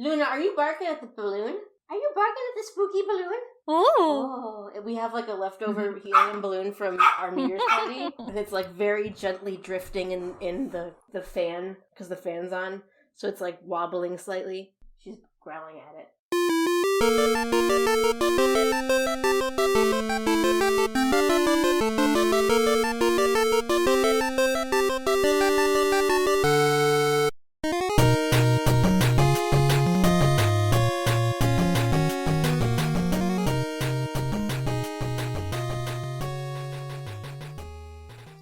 Luna, are you barking at the balloon? Are you barking at the spooky balloon? Oh. We have like a leftover helium balloon from our New Year's party. And it's like very gently drifting in the fan, because the fan's on. So it's like wobbling slightly. She's growling at it.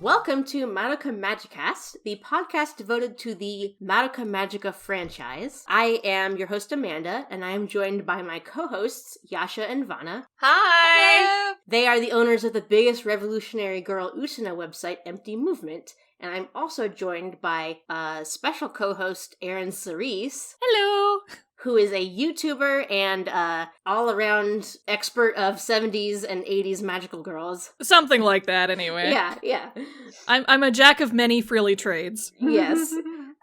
Welcome to Madoka Magicast, the podcast devoted to the Madoka Magica franchise. I am your host, Amanda, and I am joined by my co-hosts, Yasha and Vanna. Hi! Hello. They are the owners of the biggest revolutionary girl Usuna website, Empty Movement, and I'm also joined by special co-host, Erin Cerise. Hello. Who is a YouTuber and all-around expert of 70s and 80s magical girls. Something like that, anyway. Yeah. I'm a jack of many frilly trades. Yes.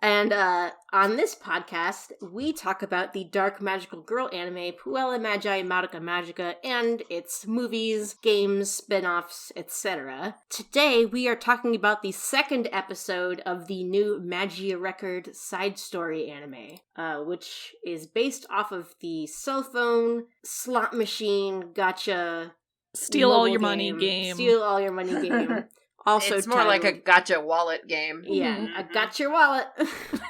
And on this podcast, we talk about the dark magical girl anime Puella Magi Madoka Magica and its movies, games, spin-offs, etc. Today, we are talking about the second episode of the new Magia Record side story anime, which is based off of the cell phone, slot machine, gacha, Steal all your money game. Steal all your money game. Also it's more like a gotcha wallet game. Yeah, I got your wallet.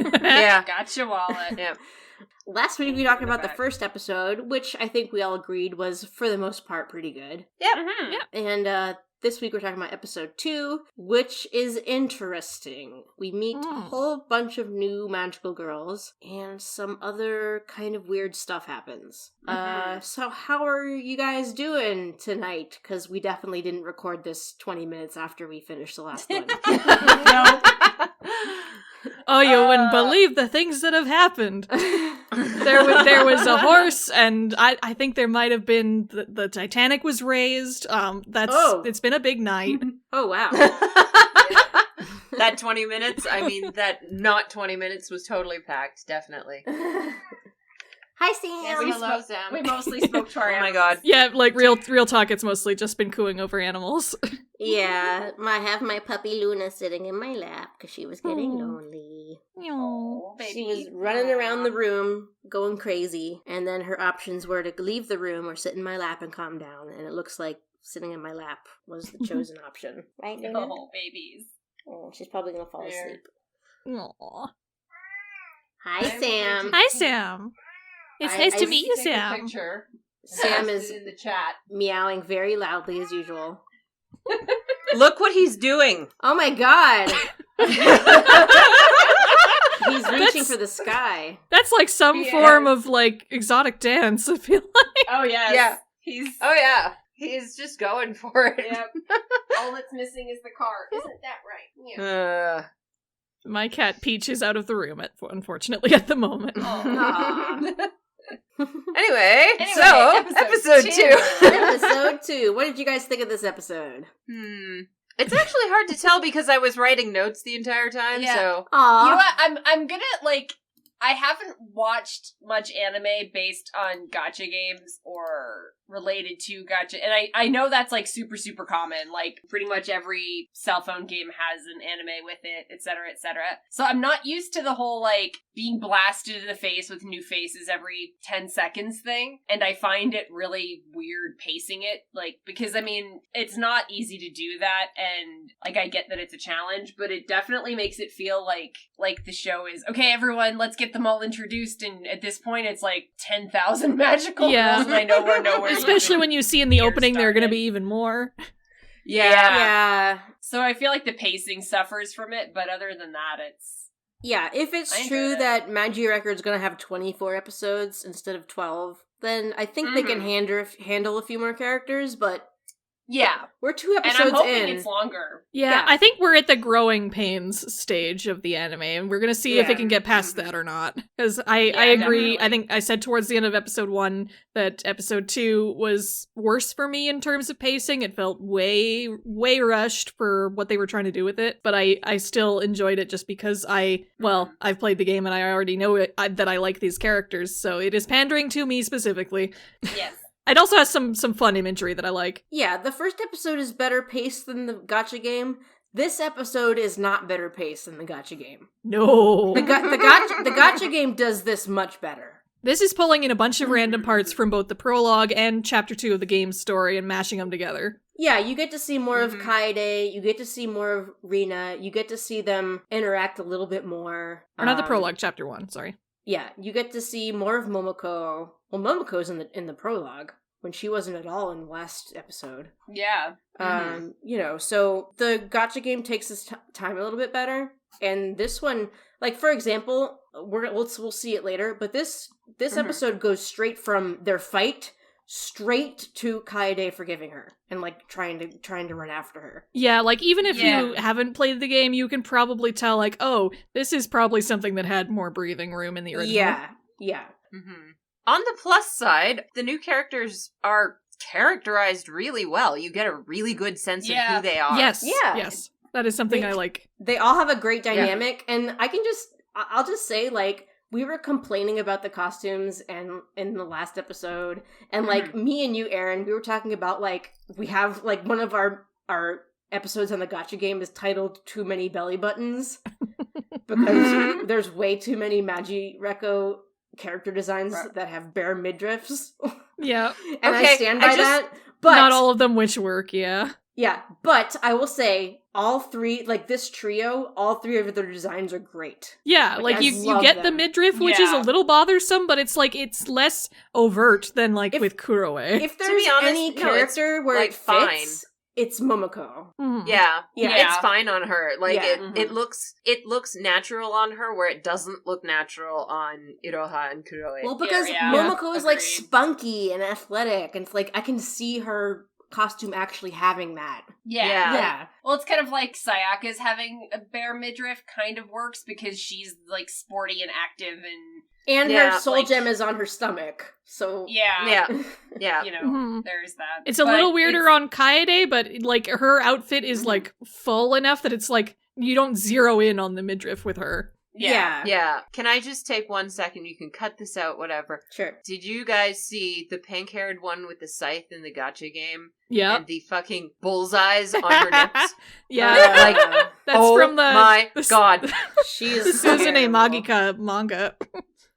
Yeah. Gotcha wallet. Yeah. Last week we talked about the first episode, which I think we all agreed was, for the most part, pretty good. Yep. Mm-hmm. Yep. And this week we're talking about episode 2, which is interesting. We meet a whole bunch of new magical girls, and some other kind of weird stuff happens. So how are you guys doing tonight? Because we definitely didn't record this 20 minutes after we finished the last one. No. Oh, you wouldn't believe the things that have happened. There was a horse, and I think there might have been the Titanic was raised. It's been a big night. Oh, wow. That 20 minutes, I mean, that not 20 minutes was totally packed, definitely. Hi, Sam. Yes, hello, Sam. We mostly spoke to our Oh my god. Yeah, like real talk. It's mostly just been cooing over animals. Yeah, I have my puppy Luna sitting in my lap because she was getting lonely. Oh, baby. She was running around the room, going crazy, and then her options were to leave the room or sit in my lap and calm down, and it looks like sitting in my lap was the chosen option. Right, Luna? Oh, babies. Oh, she's probably going to fall asleep. Aww. Hi, Sam. Hi, Sam. It's nice to meet you, Sam. Picture. Sam is in the chat. meowing very loudly as usual. Look what he's doing. Oh my god! He's reaching for the sky. That's like some form of like exotic dance, I feel like. Oh, yes. Yeah. Oh, yeah. He's just going for it. Yep. All that's missing is the car. Isn't that right? Yeah. My cat Peach is out of the room, unfortunately, at the moment. Anyway, so, episode 2. Episode 2. What did you guys think of this episode? It's actually hard to tell because I was writing notes the entire time, so... Aww. You know what? I'm gonna, I haven't watched much anime based on gacha games or related to gacha, and I know that's, super, super common. Pretty much every cell phone game has an anime with it, etc., etc. So I'm not used to the whole, being blasted in the face with new faces every 10 seconds thing, and I find it really weird pacing it, because, it's not easy to do that, and, I get that it's a challenge, but it definitely makes it feel like the show is, okay, everyone, let's get them all introduced, and at this point, it's 10,000 magical girls, and I know we're nowhere. Especially when you see in the opening there are going to be even more. Yeah. So I feel like the pacing suffers from it, but other than that, it's... Yeah, if it's true that Magia Record's going to have 24 episodes instead of 12, then I think they can handle a few more characters, but Yeah. We're 2 And episodes I'm hoping in. it's longer. Yeah, I think we're at the growing pains stage of the anime, and we're gonna see if it can get past that or not. Because I agree. Definitely. I think I said towards the end of episode 1 that episode 2 was worse for me in terms of pacing. It felt way rushed for what they were trying to do with it, but I still enjoyed it just because I've played the game and I already know that I like these characters, so it is pandering to me specifically. Yes. It also has some fun imagery that I like. Yeah, the first episode is better paced than the gacha game. This episode is not better paced than the gacha game. No. The gacha game does this much better. This is pulling in a bunch of random parts from both the prologue and chapter 2 of the game's story and mashing them together. Yeah, you get to see more of Kaede, you get to see more of Rina, you get to see them interact a little bit more. Or not the prologue, chapter 1, sorry. Yeah, you get to see more of Momoko. Well, Momoko's in the prologue, when she wasn't at all in the last episode. Yeah. So the gacha game takes its time a little bit better, and this one, like, for example, we'll see it later, but this episode goes straight from their fight straight to Kaede forgiving her and like trying to run after her. Yeah, like even if you haven't played the game, you can probably tell like, oh, this is probably something that had more breathing room in the original. Yeah. Mm-hmm. On the plus side, the new characters are characterized really well. You get a really good sense of who they are. Yes. That is something I like. They all have a great dynamic, and I'll just say, like, we were complaining about the costumes and in the last episode, and like me and you, Aaron, we were talking about like we have like one of our episodes on the gacha game is titled "Too Many Belly Buttons" because there's way too many MagiReco character designs that have bare midriffs. Yeah, and I stand by that. But not all of them which work. Yeah. Yeah, but I will say, all three, like this trio, all 3 of their designs are great. Yeah, like you get the midriff, which is a little bothersome, but it's like, it's less overt than like with Kuroe. If there's any character where like, it fits, it's Momoko. Mm-hmm. Yeah, it's fine on her. Like, it looks natural on her, where it doesn't look natural on Iroha and Kuroe. Well, because Momoko is like spunky and athletic, and it's like, I can see her costume actually having that. Yeah. Well, it's kind of like Sayaka's having a bare midriff kind of works because she's like sporty and active and her soul gem is on her stomach. So yeah. You know, there's that. It's a little weirder on Kaede, but like her outfit is like full enough that it's like you don't zero in on the midriff with her. Yeah. Can I just take 1 second? You can cut this out, whatever. Sure. Did you guys see the pink-haired one with the scythe in the gacha game? Yeah. And the fucking bullseyes on her nips? Yeah. That's from my God. She's the Suzune Magika manga.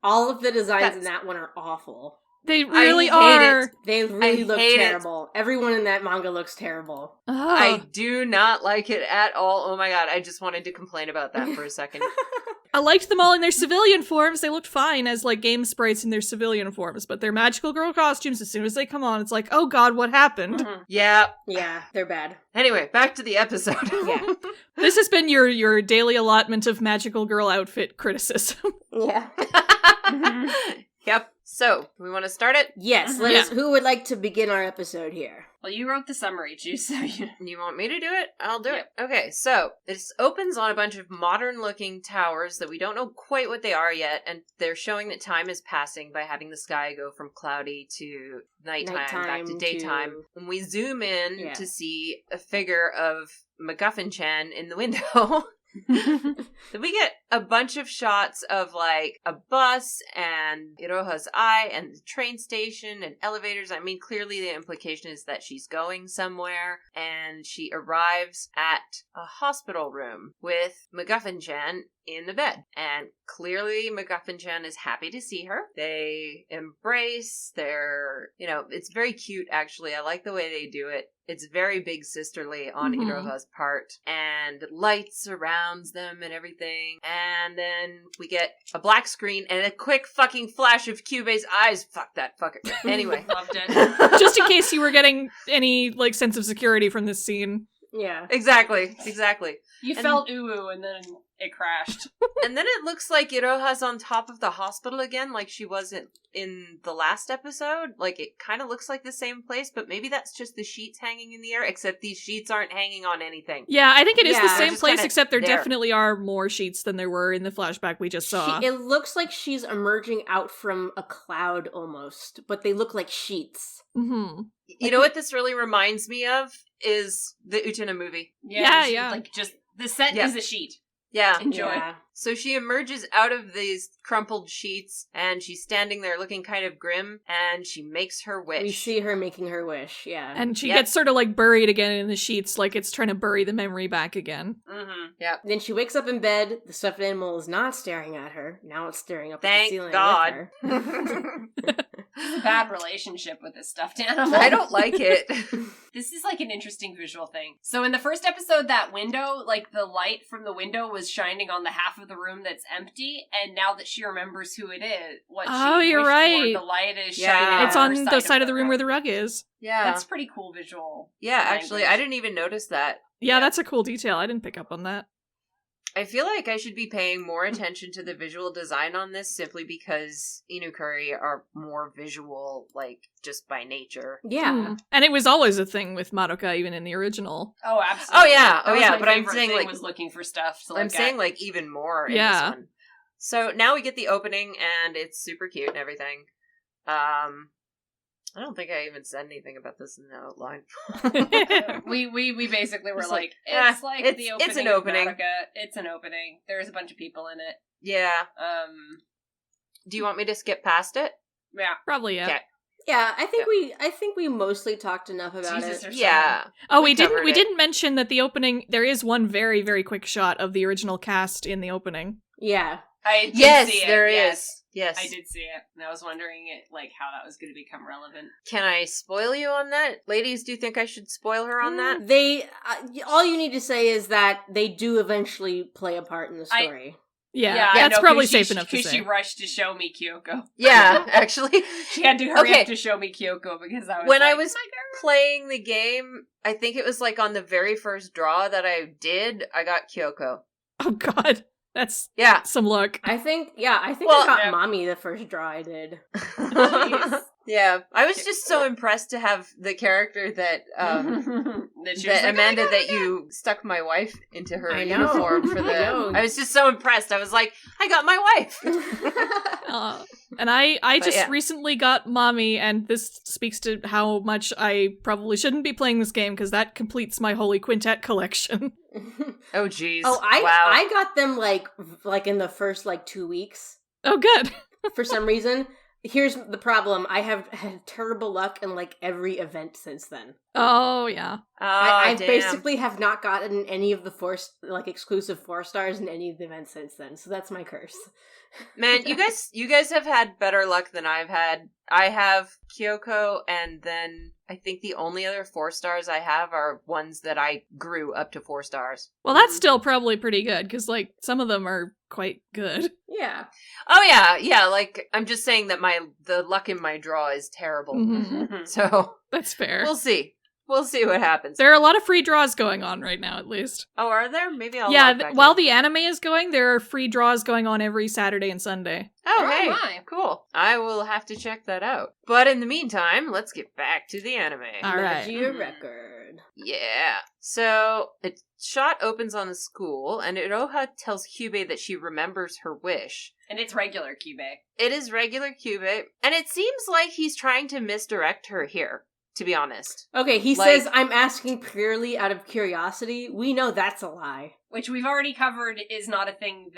All of the designs in that one are awful. They really are. They really look terrible. Everyone in that manga looks terrible. Oh. I do not like it at all. Oh my God. I just wanted to complain about that for a second. I liked them all in their civilian forms. They looked fine as like game sprites in their civilian forms, but their magical girl costumes, as soon as they come on, it's like, oh God, what happened? Mm-hmm. Yeah, they're bad. Anyway, back to the episode. This has been your daily allotment of magical girl outfit criticism. Yeah. Yep. So, we want to start it? Yes. Let us. Who would like to begin our episode here? Well, you wrote the summary, Juice. So you want me to do it? I'll do it. Okay, so this opens on a bunch of modern-looking towers that we don't know quite what they are yet, and they're showing that time is passing by having the sky go from cloudy to nighttime back to daytime. When we zoom in to see a figure of MacGuffin-chan in the window. Then we get a bunch of shots of like a bus and Iroha's eye and the train station and elevators. I mean, clearly the implication is that she's going somewhere, and she arrives at a hospital room with MacGuffin-chan in the bed. And clearly MacGuffin-chan is happy to see her. They embrace. It's very cute, actually. I like the way they do it. It's very big sisterly on Iroha's part, and light surrounds them and everything. And then we get a black screen and a quick fucking flash of Kyubei's eyes. Fuck that fucker. Anyway. Loved it. Just in case you were getting any like sense of security from this scene. Yeah. Exactly. You felt ooh, and then it crashed. And then it looks like Iroha's on top of the hospital again, like she wasn't in the last episode. Like, it kind of looks like the same place, but maybe that's just the sheets hanging in the air, except these sheets aren't hanging on anything. Yeah, I think it is the Yeah. same Just place, kinda except there there. definitely are more sheets than there were in the flashback we just saw. It looks like she's emerging out from a cloud almost, but they look like sheets. Mm-hmm. You know what this really reminds me of? Is the Utena movie. Yeah, just, yeah. Like, just, the set Yeah. is a sheet. Yeah. Enjoy. Yeah. So she emerges out of these crumpled sheets, and she's standing there looking kind of grim, and she makes her wish. We see her making her wish, yeah. And she Yep. gets sort of like buried again in the sheets, like it's trying to bury the memory back again. Mm-hmm. Then she wakes up in bed, the stuffed animal is not staring at her, now it's staring up at Thank the ceiling God. with her. This is a bad relationship with this stuffed animal. I don't like it. This is like an interesting visual thing. So in the first episode, that window, like the light from the window was shining on the half of the room that's empty, and now that she remembers who it is, what Oh, she you're wished right. for, the light is Yeah. shining It's on on her the side of the room where rug. the rug is. Yeah. That's pretty cool visual. Yeah, actually, I language. didn't even notice that. Yeah, that's a cool detail. I didn't pick up on that. I feel like I should be paying more attention to the visual design on this simply because Inukuri are more visual, like, just by nature. Yeah. Hmm. And it was always a thing with Madoka, even in the original. Oh, absolutely. Oh, yeah. That Oh, was yeah. my But I'm favorite saying, thing like, was looking for stuff to I'm look saying, at. like, even more in Yeah. this one. So now we get the opening, and it's super cute and everything. I don't think I even said anything about this in the outline. We basically were It's like, like, it's like it's- the opening. it's an of opening. Madoka. It's an opening. There's a bunch of people in it. Yeah. Do you want me to skip past it? Yeah. Probably, yeah. Okay. Yeah, I think we mostly talked enough about Jesus, it. there's Yeah. Oh, We we didn't covered it. mention that the opening, there is one very, very quick shot of the original cast in the opening. Yeah. I did Yes, see it. there is. yes. Yes. I did see it, and I was wondering like how that was going to become relevant. Can I spoil you on that? Ladies, do you think I should spoil her on that? They all you need to say is that they do eventually play a part in the story. Yeah, I that's know, probably 'cause she- safe enough to Because say. she rushed to show me Kyoko. Yeah, actually. She had to hurry Okay. up to show me Kyoko because I was When like, I was playing the game, I think it was like on the very first draw that I did, I got Kyoko. Oh god, that's Yeah. some luck. I think Well, I got yeah. Mommy the first draw I did. Jeez. Yeah. I was just so impressed to have the character that that she was that like, Amanda "I got that it." you stuck my wife into her I know. uniform for I know. the I was just so impressed. I was like, I got my wife. And I just yeah. recently got Mommy, and this speaks to how much I probably shouldn't be playing this game, because that completes my Holy Quintet collection. Oh jeez. Oh, wow. I got them like in the first 2 weeks Oh, good. for some reason. Here's the problem: I have had terrible luck in every event since then. Oh, yeah. I damn. basically have not gotten any of the exclusive 4-stars in any of the events since then. So that's my curse. Man, you guys have had better luck than I've had. I have Kyoko, and then I think the only other 4-stars I have are ones that I grew up to 4 stars. Well, that's still probably pretty good, because, some of them are quite good. Yeah. Oh yeah. I'm just saying that the luck in my draw is terrible. Mhm. So That's fair. we'll see. We'll see what happens. There are a lot of free draws going on right now, at least. Oh, are there? Maybe I'll Yeah, log back while in. the anime is going, there are free draws going on every Saturday and Sunday. Oh, Oh, hey, my. cool. I will have to check that out. But in the meantime, let's get back to the anime. All right. Magia Record. Yeah. So, the shot opens on the school, and Iroha tells Kyubei that she remembers her wish. And it's regular Kyubei. It is regular Kyubei, and it seems like he's trying to misdirect her here, to be honest. Okay, he Like- says, I'm asking purely out of curiosity. We know that's a lie. Which we've already covered is not a thing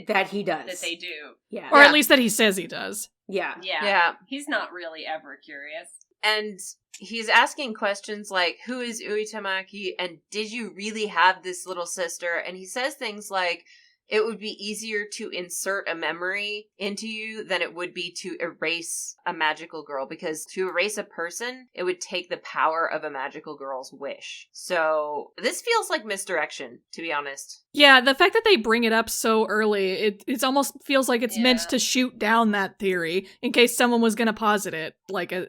That he does. that they do. Yeah. Or Yeah. at least that he says he does. Yeah. Yeah. He's not really ever curious. And he's asking questions like, who is Uitamaki, and did you really have this little sister? And he says things like, it would be easier to insert a memory into you than it would be to erase a magical girl, because to erase a person, it would take the power of a magical girl's wish. So this feels like misdirection, to be honest. Yeah, the fact that they bring it up so early, it almost feels like it's meant Yeah. to shoot down that theory in case someone was going to posit it,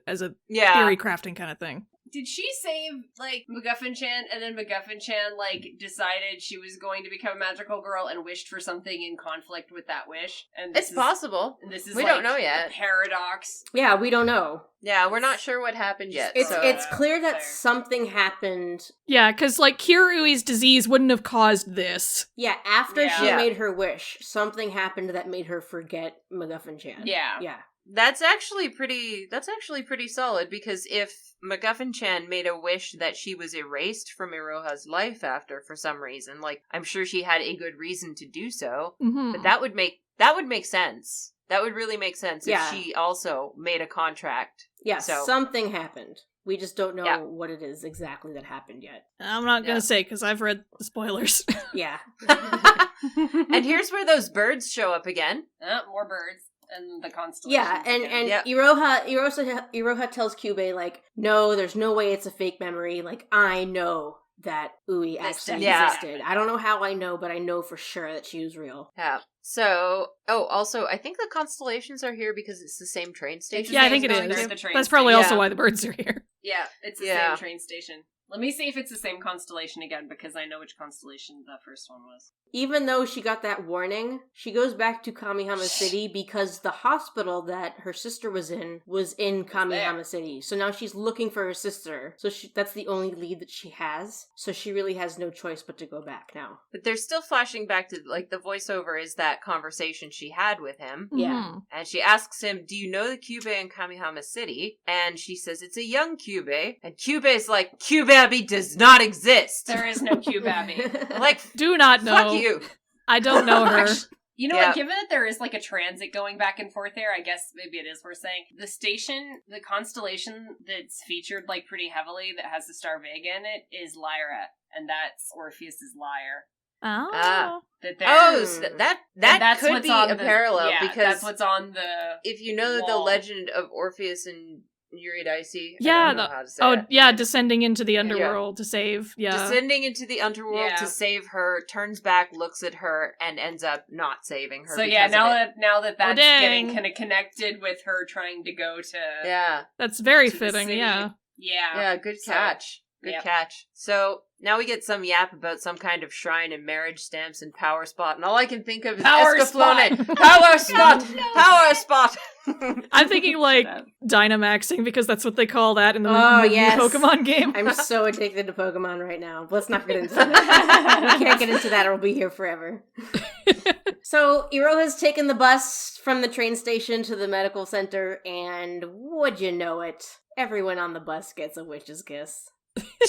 as a Yeah. theory crafting kind of thing. Did she save, like, MacGuffin-chan, and then MacGuffin-chan, like, decided she was going to become a magical girl and wished for something in conflict with that wish? And It's possible. And this is, We like, don't know yet. a paradox. Yeah, we don't know. Yeah, we're not sure what happened yet. It's so. clear that Fair. something happened. Yeah, because, like, Kirui's disease wouldn't have caused this. Yeah, after she Yeah. made her wish, something happened that made her forget MacGuffin-chan. Yeah. Yeah. That's actually pretty solid, because if MacGuffin-chan made a wish that she was erased from Iroha's life after for some reason, like, I'm sure she had a good reason to do so, Mm-hmm. but that would make sense. That would really make sense if Yeah. she also made a contract. Yeah, So- something happened. We just don't know Yeah. what it is exactly that happened yet. I'm not gonna Yeah. say, because I've read the spoilers. Yeah. And here's where those birds show up again. More birds. And the constellation. Yeah, and Yep. Iroha tells Kyubey, like, no, there's no way it's a fake memory. Like, I know that Ui actually Yeah. existed. I don't know how I know, but I know for sure that she was real. Yeah. So, also, I think the constellations are here because it's the same train station. Yeah, I think it Going is. to the train That's probably Yeah. also why the birds are here. Yeah, it's the Yeah. same train station. Let me see if it's the same constellation again, because I know which constellation the first one was. Even though she got that warning, she goes back to Kamihama City because the hospital that her sister was in Kamihama City. So now she's looking for her sister. So that's the only lead that she has. So she really has no choice but to go back now. But they're still flashing back to, like, the voiceover is that conversation she had with him. Yeah. Mhm. And she asks him, do you know the Kyubey in Kamihama City? And she says, it's a young Kyubey. And Kyubey's like, Kyubabi does not exist. There is no Kyubabi. I'm like, Do not know. fuck you. I don't know her. You know Yeah. what, given that there is like a transit going back and forth there, I guess maybe it is worth saying. The station, the constellation that's featured like pretty heavily that has the star Vega in it is Lyra, and that's Orpheus's lyre. Oh. Ah. That there, Oh, so and that that's could what's be on a the- parallel, yeah, because that's what's on the if you know the wall. legend of Orpheus and Eurydice, Yeah, I don't know how to say it. yeah, descending into the underworld to save. Yeah. Descending into the underworld Yeah. to save her, turns back, looks at her, and ends up not saving her. So yeah, because of it. now that that's dang. getting kind of connected with her trying to go to Yeah. That's very to the fitting, city. yeah. Yeah, good So, catch. Good yep. catch. So now we get some yap about some kind of shrine and marriage stamps and power spot, and all I can think of is Power Escaflowne. spot. Power spot! Power spot! I'm thinking like Dynamaxing, because that's what they call that in the Oh, new yes. Pokemon game. I'm so addicted to Pokemon right now. Let's not get into that. We can't get into that or we'll be here forever. So, Iroha's taken the bus from the train station to the medical center, and would you know it, everyone on the bus gets a witch's kiss.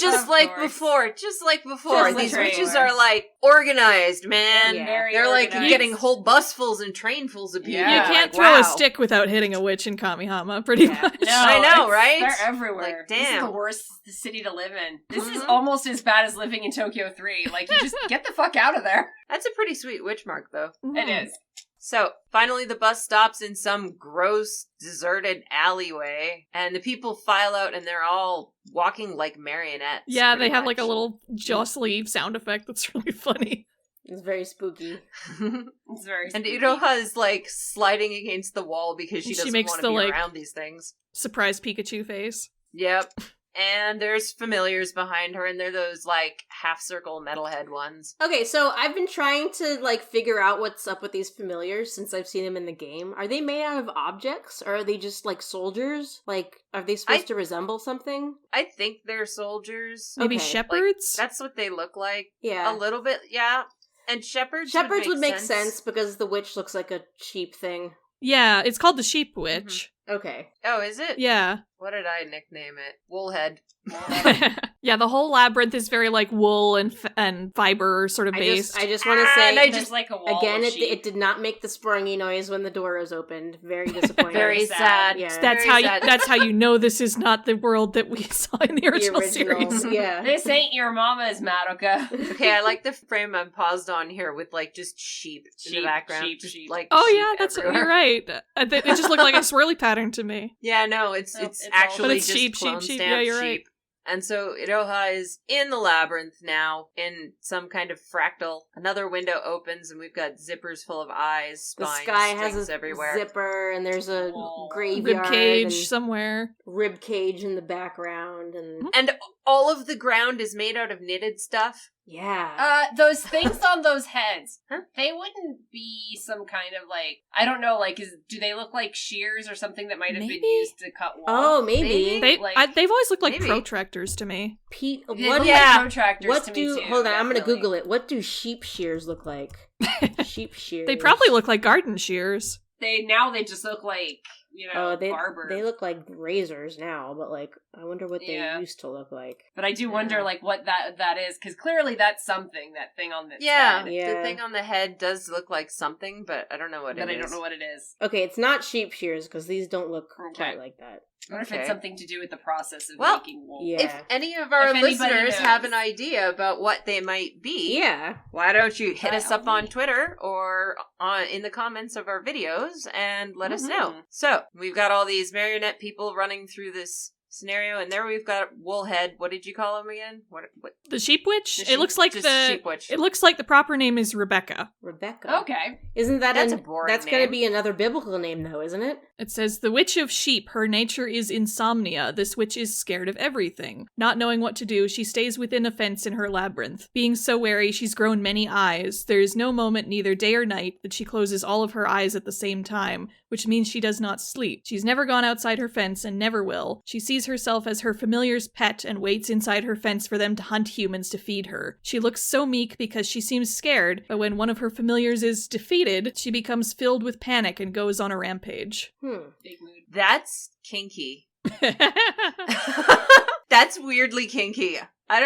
Just Of like course. before. Just like before. Just like These before. witches are like organized, man. Yeah. Very They're like organized. getting whole busfuls and trainfuls of people. Yeah. You can't Like, throw wow. a stick without hitting a witch in Kamihama, pretty Yeah. much. No, I know, it's- right? They're everywhere. Like, This is damn. the worst city to live in. This is Mhm. almost as bad as living in Tokyo 3. Like, you just get the fuck out of there. That's a pretty sweet witch mark, though. It is. So, finally the bus stops in some gross, deserted alleyway, and the people file out and they're all walking like marionettes. Yeah, they pretty have like a much. little jostly sound effect that's really funny. It's very spooky. It's very And spooky. Iroha is like sliding against the wall because she She doesn't makes want the, to be like- around these things. Surprise Pikachu face. Yep. And there's familiars behind her, and they're those like half-circle metalhead ones. Okay, so I've been trying to, like, figure out what's up with these familiars since I've seen them in the game. Are they made out of objects, or are they just, like, soldiers? Like, are they supposed to resemble something? I think they're soldiers. Maybe Okay, shepherds? That's what they look like. Yeah. A little bit, yeah. And shepherds Shepherds would make sense because the witch looks like a sheep thing. Yeah, it's called the Sheep Witch. Okay. Oh, is it? Yeah. What did I nickname it? Woolhead. Yeah, the whole labyrinth is very like wool and fiber sort of based. I just want to say, and I There's just like a wall again, of it sheep. did not make the springy noise when the door was opened. Very disappointing. very sad. sad. Yeah. that's Very how sad. that's how you know this is not the world that we saw in the The original series. Yeah. This ain't your mama's, Madoka. Okay, I like the frame I'm paused on here with like just sheep in the Sheep, background. sheep, just, sheep. Like Oh sheep yeah, that's everywhere. you're right. It just looked like a swirly pattern to me. Yeah, no, it's No, it's all- actually But it's just sheep, clone sheep, stamped yeah, you're right. sheep. And so Iroha is in the labyrinth now, in some kind of fractal. Another window opens, and we've got zippers full of eyes, The spines, sky has strings a everywhere. zipper, and there's a Rib graveyard. Rib cage and somewhere. rib cage in the background, And all of the ground is made out of knitted stuff. yeah. Those things on those heads, Huh? they wouldn't be some kind of like, I don't know, like, do they look like shears or something that might have Maybe? been used to cut wool? Oh, maybe. Maybe. They've always looked like Maybe. protractors to me. Pete, They what look Yeah. like protractors what to do me too. hold on, I'm gonna definitely. Google it. What do sheep shears look like? Sheep shears. They probably look like garden shears. They just look like, Oh, barber. they look like razors now, but like I wonder what they Yeah. used to look like. But I do wonder, like, what that is, because clearly that's something, that thing on the Yeah, head. Yeah. the thing on the head does look like something, but I don't know what But it I is. don't know what it is. Okay, it's not sheep shears because these don't look Okay. quite like that. I wonder if Okay. it's something to do with the process of Well, making wool. Yeah. If any of our If anybody listeners knows. have an idea about what they might be, Yeah. why don't you hit By us all up on means. Twitter or in the comments of our videos and let us know. Mhm. So, we've got all these marionette people running through this scenario, and there we've got Woolhead. What did you call him again? What? The sheep witch? The It sheep- looks like just the sheep witch. it looks like the proper name is Rebecca. Rebecca. Okay. Isn't that That's a boring that's gonna name. be another biblical name though, isn't it? It says, the witch of sheep, her nature is insomnia. This witch is scared of everything. Not knowing what to do, she stays within a fence in her labyrinth. Being so wary, she's grown many eyes. There is no moment, neither day or night, that she closes all of her eyes at the same time, which means she does not sleep. She's never gone outside her fence and never will. She sees herself as her familiar's pet and waits inside her fence for them to hunt humans to feed her. She looks so meek because she seems scared, but when one of her familiars is defeated, she becomes filled with panic and goes on a rampage. Big mood. That's kinky. That's weirdly kinky. And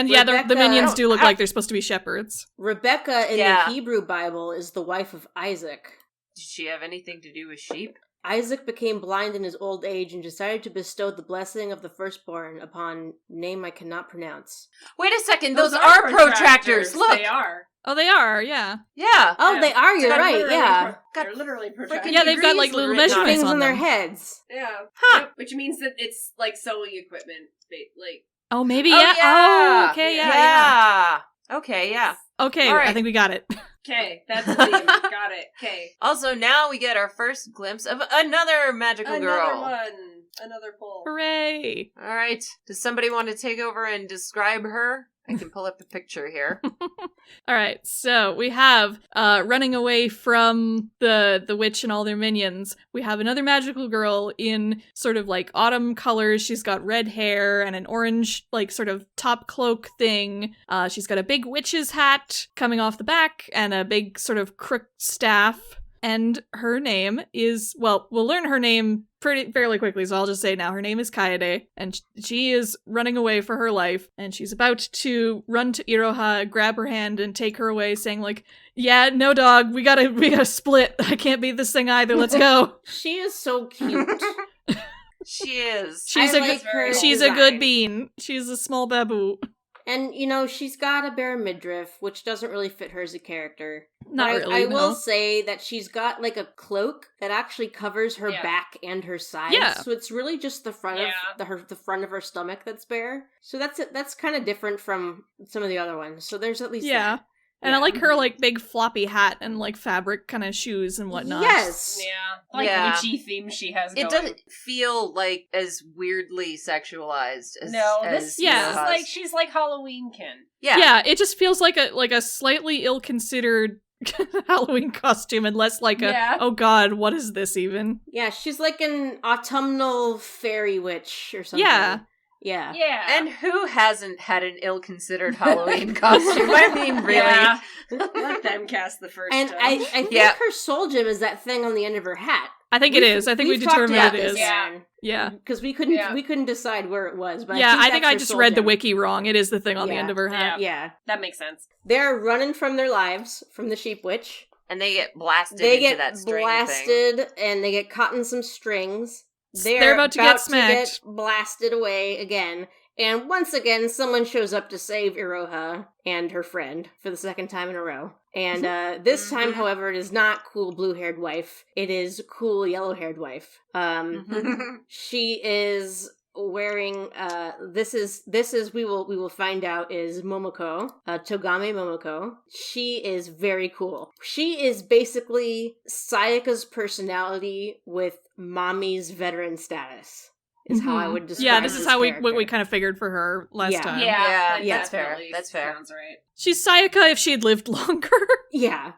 yeah, the Rebecca- minions do look like they're supposed to be shepherds. Rebecca in Yeah. the Hebrew Bible is the wife of Isaac. Did she have anything to do with sheep? Isaac became blind in his old age and decided to bestow the blessing of the firstborn upon name I cannot pronounce. Wait a second, those are protractors. Look. They are. Oh, they are, yeah. Yeah. Oh, Yeah. they are, you're Got right, Literally yeah. They're literally protractors. Yeah, they've got like degrees little written on it. measurements Things on in their them. heads. Yeah. Huh. Yep, which means that it's like sewing equipment. Like, Oh, maybe, Oh, yeah. yeah. Oh, okay, yeah. Okay, yeah. Okay, All right. I think we got it. okay, that's the theme. Got it. Okay. Also, now we get our first glimpse of another magical Another girl. one. Another pull. Hooray! All right. Does somebody want to take over and describe her? I can pull up a picture here. All right, so we have running away from the witch and all their minions. We have another magical girl in sort of like autumn colors. She's got red hair and an orange like sort of top cloak thing. She's got a big witch's hat coming off the back and a big sort of crook staff. And her name is, well, we'll learn her name fairly quickly, so I'll just say now. Her name is Kaede, and she is running away for her life, and she's about to run to Iroha, grab her hand, and take her away, saying like, yeah, no dog, we gotta split. I can't beat this thing either, let's go. She is so cute. She is. She's I a like her she's a design. good bean. She's a small babu. And, you know, she's got a bare midriff, which doesn't really fit her as a character. Not But really, I no. will say that she's got, like, a cloak that actually covers her Yeah. back and her sides. Yeah. So it's really just the front Yeah. of the front of her stomach that's bare. So that's kind of different from some of the other ones. So there's at least Yeah. that. And I like her like big floppy hat and like fabric kind of shoes and whatnot. Yes. Yeah. Like Yeah. witchy theme she has going. It doesn't feel like as weirdly sexualized as No, as this Yeah. is Iroha's. like she's like Halloweenkin. Yeah. It just feels like a slightly ill-considered Halloween costume and less like Yeah. oh god, what is this even? Yeah, she's like an autumnal fairy witch or something. Yeah. Yeah. Yeah. And who hasn't had an ill-considered Halloween costume? I mean, really. Yeah. Let them cast the first And stone. I think Yeah. her soul gem is that thing on the end of her hat. I think it is. I think we We've talked determined about it this, is. Yeah. Yeah. Because we Yeah. couldn't decide where it was. But Yeah, I think I that's her just soul read the gem. wiki wrong. It is the thing on the Yeah. end of her hat. Yeah. That makes sense. They're running from their lives from the sheep witch. And they get blasted They into get that string thing. blasted and they get caught in some strings. They're about to get smacked. Blasted away again. And once again, someone shows up to save Iroha and her friend for the second time in a row. And this time, however, it is not cool blue-haired wife. It is cool yellow-haired wife. She is wearing this is we will find out is Momoko, Togame Momoko. She is very cool. She is basically Sayaka's personality with Mommy's veteran status. Is how I would describe. Yeah, this is how character. we kind of figured for her last time. Yeah, that that's fair. definitely That's fair. Sounds right. She's Sayaka if she'd lived longer. Yeah.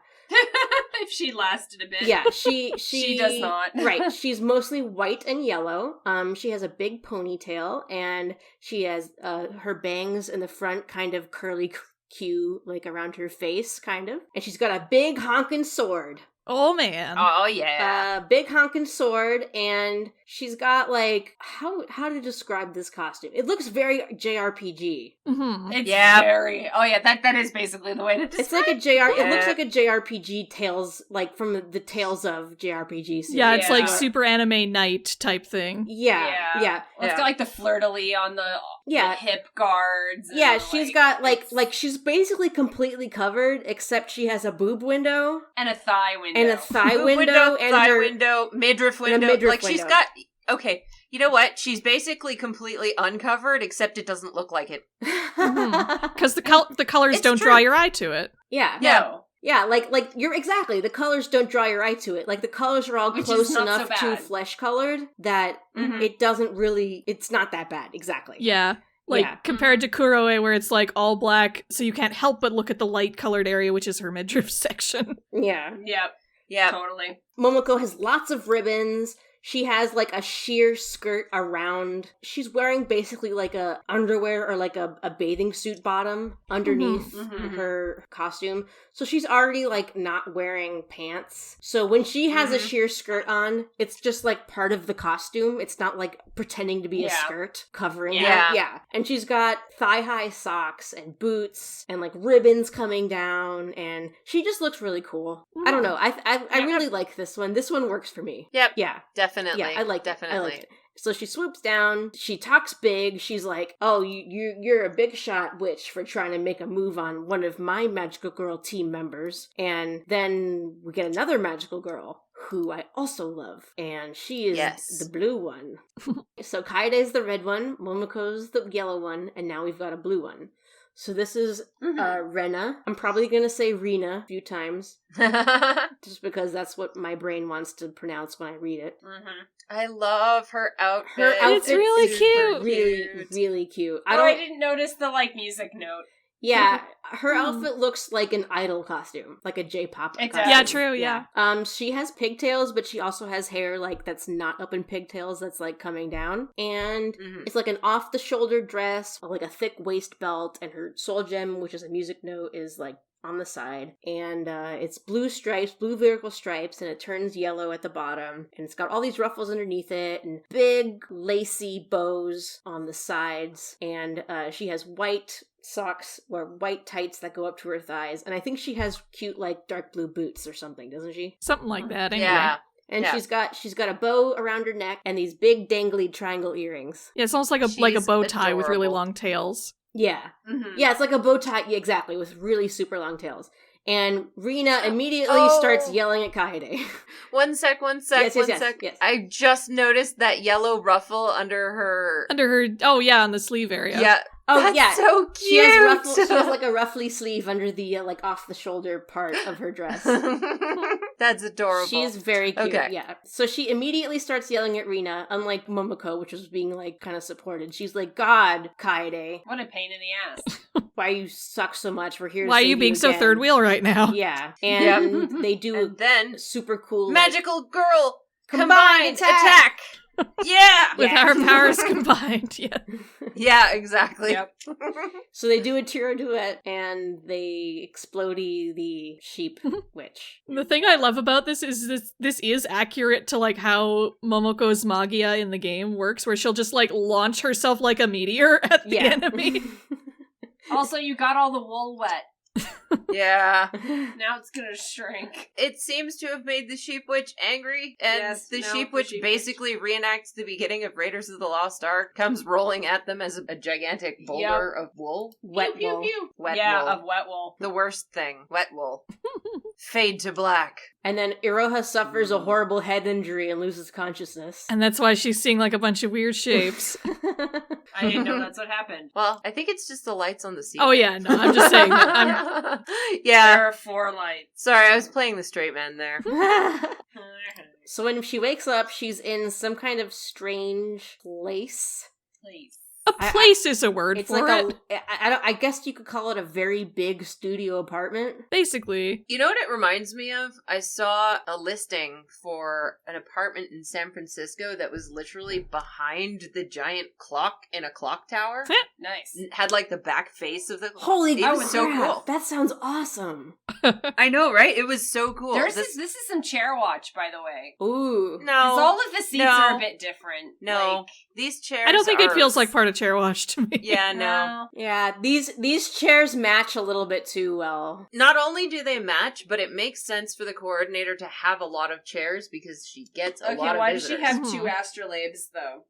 If she lasted a bit. Yeah, she does not. Right. She's mostly white and yellow. She has a big ponytail, and she has her bangs in the front kind of curly Q, like around her face, kind of. And she's got a big honkin' sword. Oh man. Oh yeah. Big honkin' sword, and she's got like how to describe this costume? It looks very JRPG. Mm-hmm. It's very. Oh yeah, that is basically the way to describe. It's like a JR. It looks like a JRPG Tales, like from the Tales of JRPG series. Yeah, it's like Super Anime Night type thing. Yeah. Well, it's got like the fleur-de-lis on the hip guards. Yeah, she's got like she's basically completely covered except she has a boob window and a thigh window. and a thigh window and thigh her window, midriff window. midriff Like she's window. got. Okay, you know what? She's basically completely uncovered, except it doesn't look like it. Because the colors It's don't true. draw your eye to it. Yeah. No. Yeah, like you're exactly. The colors don't draw your eye to it. Like the colors are all Which is close not enough so to bad. flesh colored that it doesn't really. It's not that bad. Exactly. Yeah. Like, compared to Kuroe, where it's, like, all black, so you can't help but look at the light-colored area, which is her midriff section. Yeah. Yep. Yeah. Totally. Momoko has lots of ribbons. She has like a sheer skirt around. She's wearing basically like a underwear or like a bathing suit bottom underneath her costume. So she's already like not wearing pants. So when she has a sheer skirt on, it's just like part of the costume. It's not like pretending to be a skirt covering Yeah. her. Yeah. And she's got thigh-high socks and boots and like ribbons coming down, and she just looks really cool. I don't know. I really like this one. This one works for me. Yep. Yeah. Definitely. Yeah, I like Definitely. it. I like it. So she swoops down. She talks big. She's like, "Oh, you're a big shot witch for trying to make a move on one of my magical girl team members." And then we get another magical girl who I also love, and she is the blue one. So Kaede is the red one, Momoko's the yellow one, and now we've got a blue one. So this is Rena. I'm probably going to say Rena a few times, just because that's what my brain wants to pronounce when I read it. I love her outfit. Her outfit It's really is cute. Really, really cute. I didn't notice the like music note. Yeah, her outfit looks like an idol costume, like a J-pop It costume. does. Yeah, true, yeah. She has pigtails, but she also has hair like that's not up in pigtails, that's like coming down. And it's like an off-the-shoulder dress, like a thick waist belt, and her soul gem, which is a music note, is like on the side. And it's blue stripes, blue vertical stripes, and it turns yellow at the bottom. And it's got all these ruffles underneath it, and big lacy bows on the sides. And she has white socks or white tights that go up to her thighs, and I think she has cute like dark blue boots or something, doesn't she? Something like that, anyway. Yeah. And she's got a bow around her neck and these big dangly triangle earrings. Yeah, it's almost like a She's bow tie with really adorable. long tails. Yeah. Yeah, it's like a bow tie, yeah, exactly, with really super long tails. And Rena immediately starts yelling at Kaede. One sec. Yes. I just noticed that yellow ruffle under her. On the sleeve area. Yeah. Oh, That's yeah. so cute. She has like a ruffly sleeve under the like off the shoulder part of her dress. That's adorable. She's very cute, Okay. yeah. So she immediately starts yelling at Rena, unlike Momoko, which was being, like, kind of supported. She's like, "God, Kaede, What a pain in the ass. why you suck so much? We're here to Why are save you being so again." third wheel right now? Yeah. And they do And then super cool magical girl combined combined attack. Yeah. With our powers combined, yeah. Yeah, exactly. Yep. So they do a Tiro duet, and they explodey the sheep witch. The thing I love about this is this is accurate to like how Momoko's Magia in the game works, where she'll just like launch herself like a meteor at the enemy. Also, you got all the wool wet. Yeah. Now it's gonna shrink. It seems to have made the Sheep Witch angry, and Yes, the no, Sheep the Witch Sheep basically reenacts the beginning of Raiders of the Lost Ark, comes rolling at them as a gigantic boulder of wool. Wet Pew, wool. pew, pew. Wet yeah, wool. of wet wool. The worst thing. Wet wool. Fade to black. And then Iroha suffers a horrible head injury and loses consciousness. And that's why she's seeing like a bunch of weird shapes. I didn't know that's what happened. Well, I think it's just the lights on the ceiling. Oh yeah, no, I'm just saying that. Yeah. There are 4 lights. Sorry, I was playing the straight man there. So when she wakes up, she's in some kind of strange place. Please. A place is a word It's for like it. I guess you could call it a very big studio apartment. Basically. You know what it reminds me of? I saw a listing for an apartment in San Francisco that was literally behind the giant clock in a clock tower. Nice. Had like the back face of the Holy it was so cool. That sounds awesome. I know, right? It was so cool. This is some chair watch, by the way. Ooh. No. Because all of the seats are a bit different. No. Like, these chairs I don't think it are- feels like part of Chair Watch to me. Yeah, no. Yeah, these chairs match a little bit too well. Not only do they match, but it makes sense for the coordinator to have a lot of chairs because she gets a lot of why visitors. does she have 2 astrolabes, though?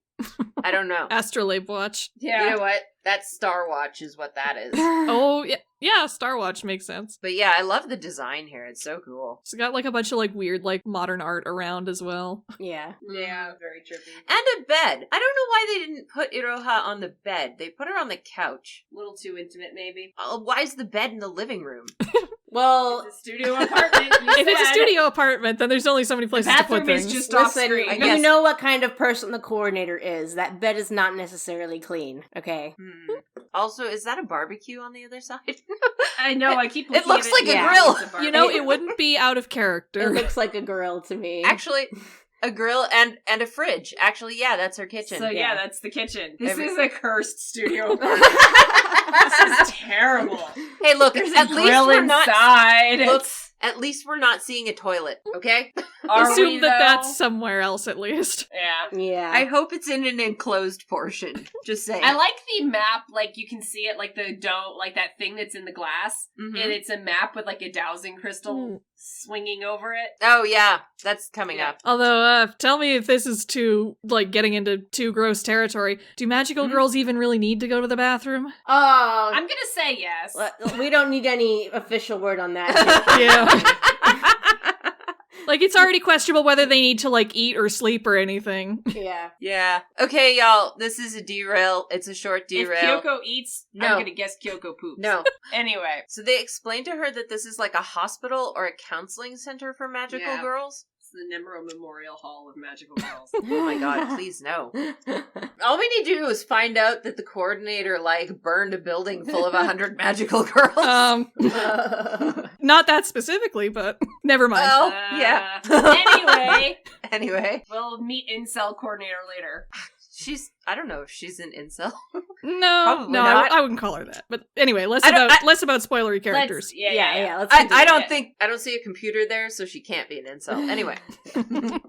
I don't know. Astrolabe Watch. Yeah. You know what? That's Star Watch is what that is. Oh, yeah, Star Watch makes sense. But yeah, I love the design here. It's so cool. It's got like a bunch of like weird like modern art around as well. Yeah. Yeah, very trippy. And a bed. I don't know why they didn't put Iroha on the bed. They put her on the couch. A little too intimate, maybe. Why is the bed in the living room? Well, It's a studio apartment. If it's a studio apartment, then there's only so many places to put bathroom is things. just off listen, screen. I you guess. know what kind of person the coordinator is. That bed is not necessarily clean, okay? Also, is that a barbecue on the other side? I know, I keep It looking looks at like a Yeah, grill. it's a You know, barbecue. it wouldn't be out of It character. looks like a grill to me. Actually, a grill and a fridge. Actually, yeah, that's her kitchen. So Yeah. that's the kitchen. This Every- is a cursed studio apartment. This is terrible. Hey, look, There's at a least grill we're not. inside. Look, at least we're not seeing a toilet. Okay. Are Assume we, that though? that's somewhere else at least. Yeah. Yeah. I hope it's in an enclosed portion. Just saying. I like the map, like you can see it, like the dome, like that thing that's in the glass, Mhm. and it's a map with like a dowsing crystal swinging over it. Oh yeah, that's coming Yeah. up. Although, tell me if this is too, like, getting into too gross territory. Do magical girls even really need to go to the bathroom? Oh, I'm gonna say yes. we don't need any official word on that. Yeah. Like, it's already questionable whether they need to, like, eat or sleep or anything. Yeah. Yeah. Okay, y'all. This is a derail. It's a short If derail. Kyoko eats, No. I'm gonna guess Kyoko poops. No. Anyway. So they explained to her that this is like a hospital or a counseling center for magical Yeah. girls. It's the Nemuro Memorial Hall of Magical Girls. Oh my god, please no. All we need to do is find out that the coordinator, like, burned a building full of 100 magical girls. Not that specifically, but never mind. Well, yeah. Anyway, Anyway, we'll meet incel coordinator later. I don't know if she's an incel. No, Probably no, not. I wouldn't call her that. But anyway, less I don't- about spoilery characters. Yeah. Let's I continue. don't see a computer there, so she can't be an incel. Anyway. Valid.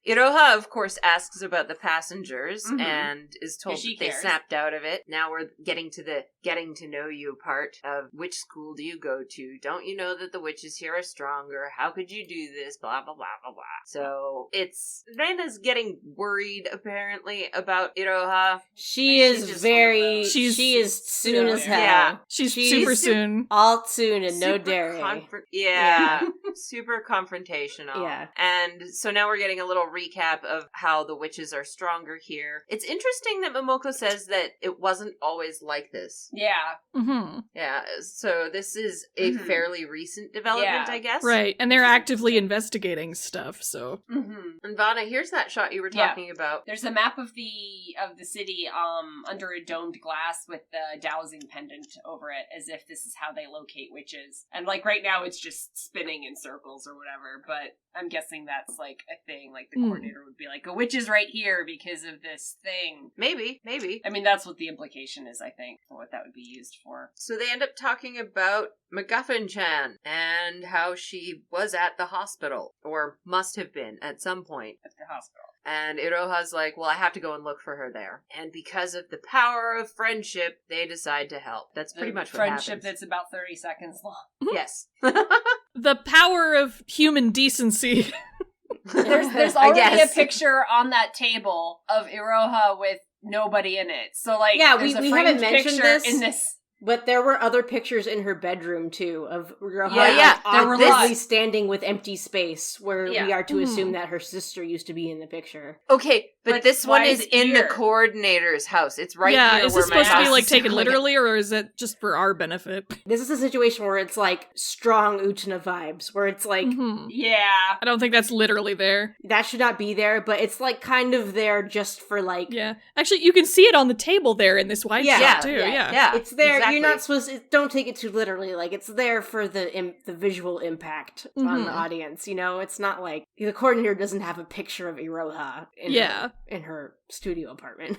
Iroha, of course, asks about the passengers Mhm. and is told She that they cares. snapped out of it. Now we're getting to the getting to know you part of which school do you go to? Don't you know that the witches here are stronger? How could you do this? Blah, blah, blah, blah, blah. So it's Reina's getting worried, apparently, about Iroha. She She's is just very. She's- she is soon as hell. Yeah. She's She's super super- soon. All soon and no Super dare. yeah. Super confrontational. Yeah. And so now we're getting a little recap of how the witches are stronger here. It's interesting that Momoko says that it wasn't always like this. Yeah. Mm-hmm. Yeah, so this is a Mhm. fairly recent development, Yeah. I guess. Right, and they're actively investigating stuff, so. Mm-hmm. And Vanna, here's that shot you were Yeah. talking about. There's a map of the city under a domed glass with the dowsing pendant over it, as if this is how they locate witches. And like right now it's just spinning in circles or whatever, but I'm guessing that's like a thing. Like the coordinator would be like, a witch is right here because of this thing. Maybe. I mean, that's what the implication is, I think, for what that would be used for. So they end up talking about MacGuffin-chan and how she was at the hospital, or must have been at some point. At the hospital. And Iroha's like, well, I have to go and look for her there. And because of the power of friendship, they decide to help. That's pretty much what friendship happens. that's about 30 seconds long. Yes. The power of human decency. There's I already guess. a picture on that table of Iroha with nobody in it. So like, Yeah, there's a we framed haven't mentioned picture this. in this. But there were other pictures in her bedroom, too, of Iroha there were obviously lots. standing with empty space, where Yeah. we are to assume that her sister used to be in the picture. Okay, but But this why one is is it in here? the coordinator's house. It's right yeah, here is where this my supposed to be house like is. taken literally, or is it just for our benefit? This is a situation where it's like strong Uchina vibes, where it's like, Mhm. Yeah. I don't think that's literally there. that should not be there, but it's like kind of there just for like, Yeah. Actually, you can see it on the table there in this wide Yeah, shot, too. yeah, Yeah. Yeah, it's there. exactly. You're not supposed to, don't take it too literally. Like, it's there for the visual impact on the Mhm. audience. You know, it's not like the coordinator doesn't have a picture of Iroha in her studio apartment.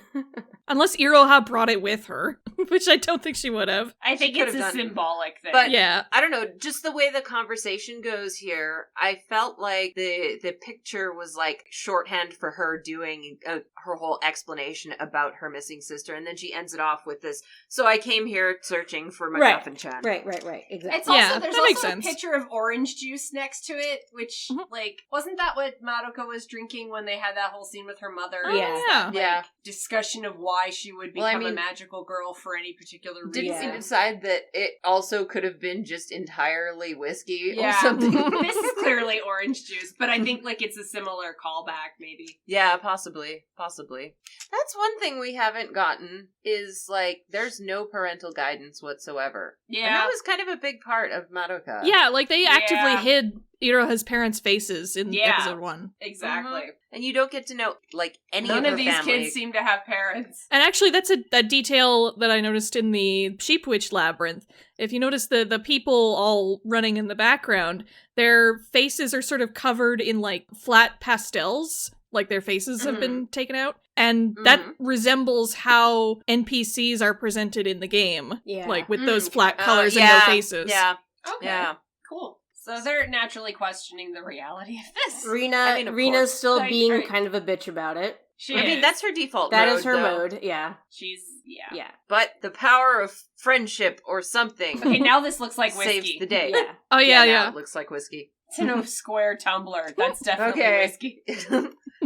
Unless Iroha brought it with her, which I don't think she would have. I think could it's have a done- symbolic thing. But- Yeah. I don't know, just the way the conversation goes here, I felt like the picture was like shorthand for her doing her whole explanation about her missing sister, and then she ends it off with this, so I came here searching for Right. MacGuffin-chan. Right, exactly. It's also Yeah, there's that makes also sense. a picture of orange juice next to it, which Mhm. like wasn't that what Madoka was drinking when they had that whole scene with her mother? Oh, Yeah. yeah. Like, Yeah. discussion of why she would Well, I become a mean, magical girl for any particular reason. Didn't Yeah. we decide that it also could have been just entirely whiskey Yeah. or something? This is clearly orange juice, but I think like it's a similar callback, maybe. Yeah, possibly. That's one thing we haven't gotten, is like, there's no parental guidance whatsoever. And Yeah. that was kind of a big part of Madoka. Yeah, like they actively Yeah. hid Iroha's parents' faces in Yeah. episode 1. Exactly. And you don't get to know, like, any None of of her these family. kids seem to have parents. And actually, that's a detail that I noticed in the Sheep Witch Labyrinth. If you notice the people all running in the background, their faces are sort of covered in, like, flat pastels. Like, their faces have been taken out. And that resembles how NPCs are presented in the game. Yeah. Like, with those flat colors and yeah, no faces. Yeah, Okay. yeah. Cool. So they're naturally questioning the reality of this. Rena's course. still Like, being right. kind of a bitch about it. She I mean, is. that's her default That mode, is her though. mode, yeah. She's Yeah. But the power of friendship or something Okay, now this looks like whiskey. saves the day. Yeah. Oh, now yeah. it looks like whiskey. It's in a square tumbler. That's definitely Okay. whiskey.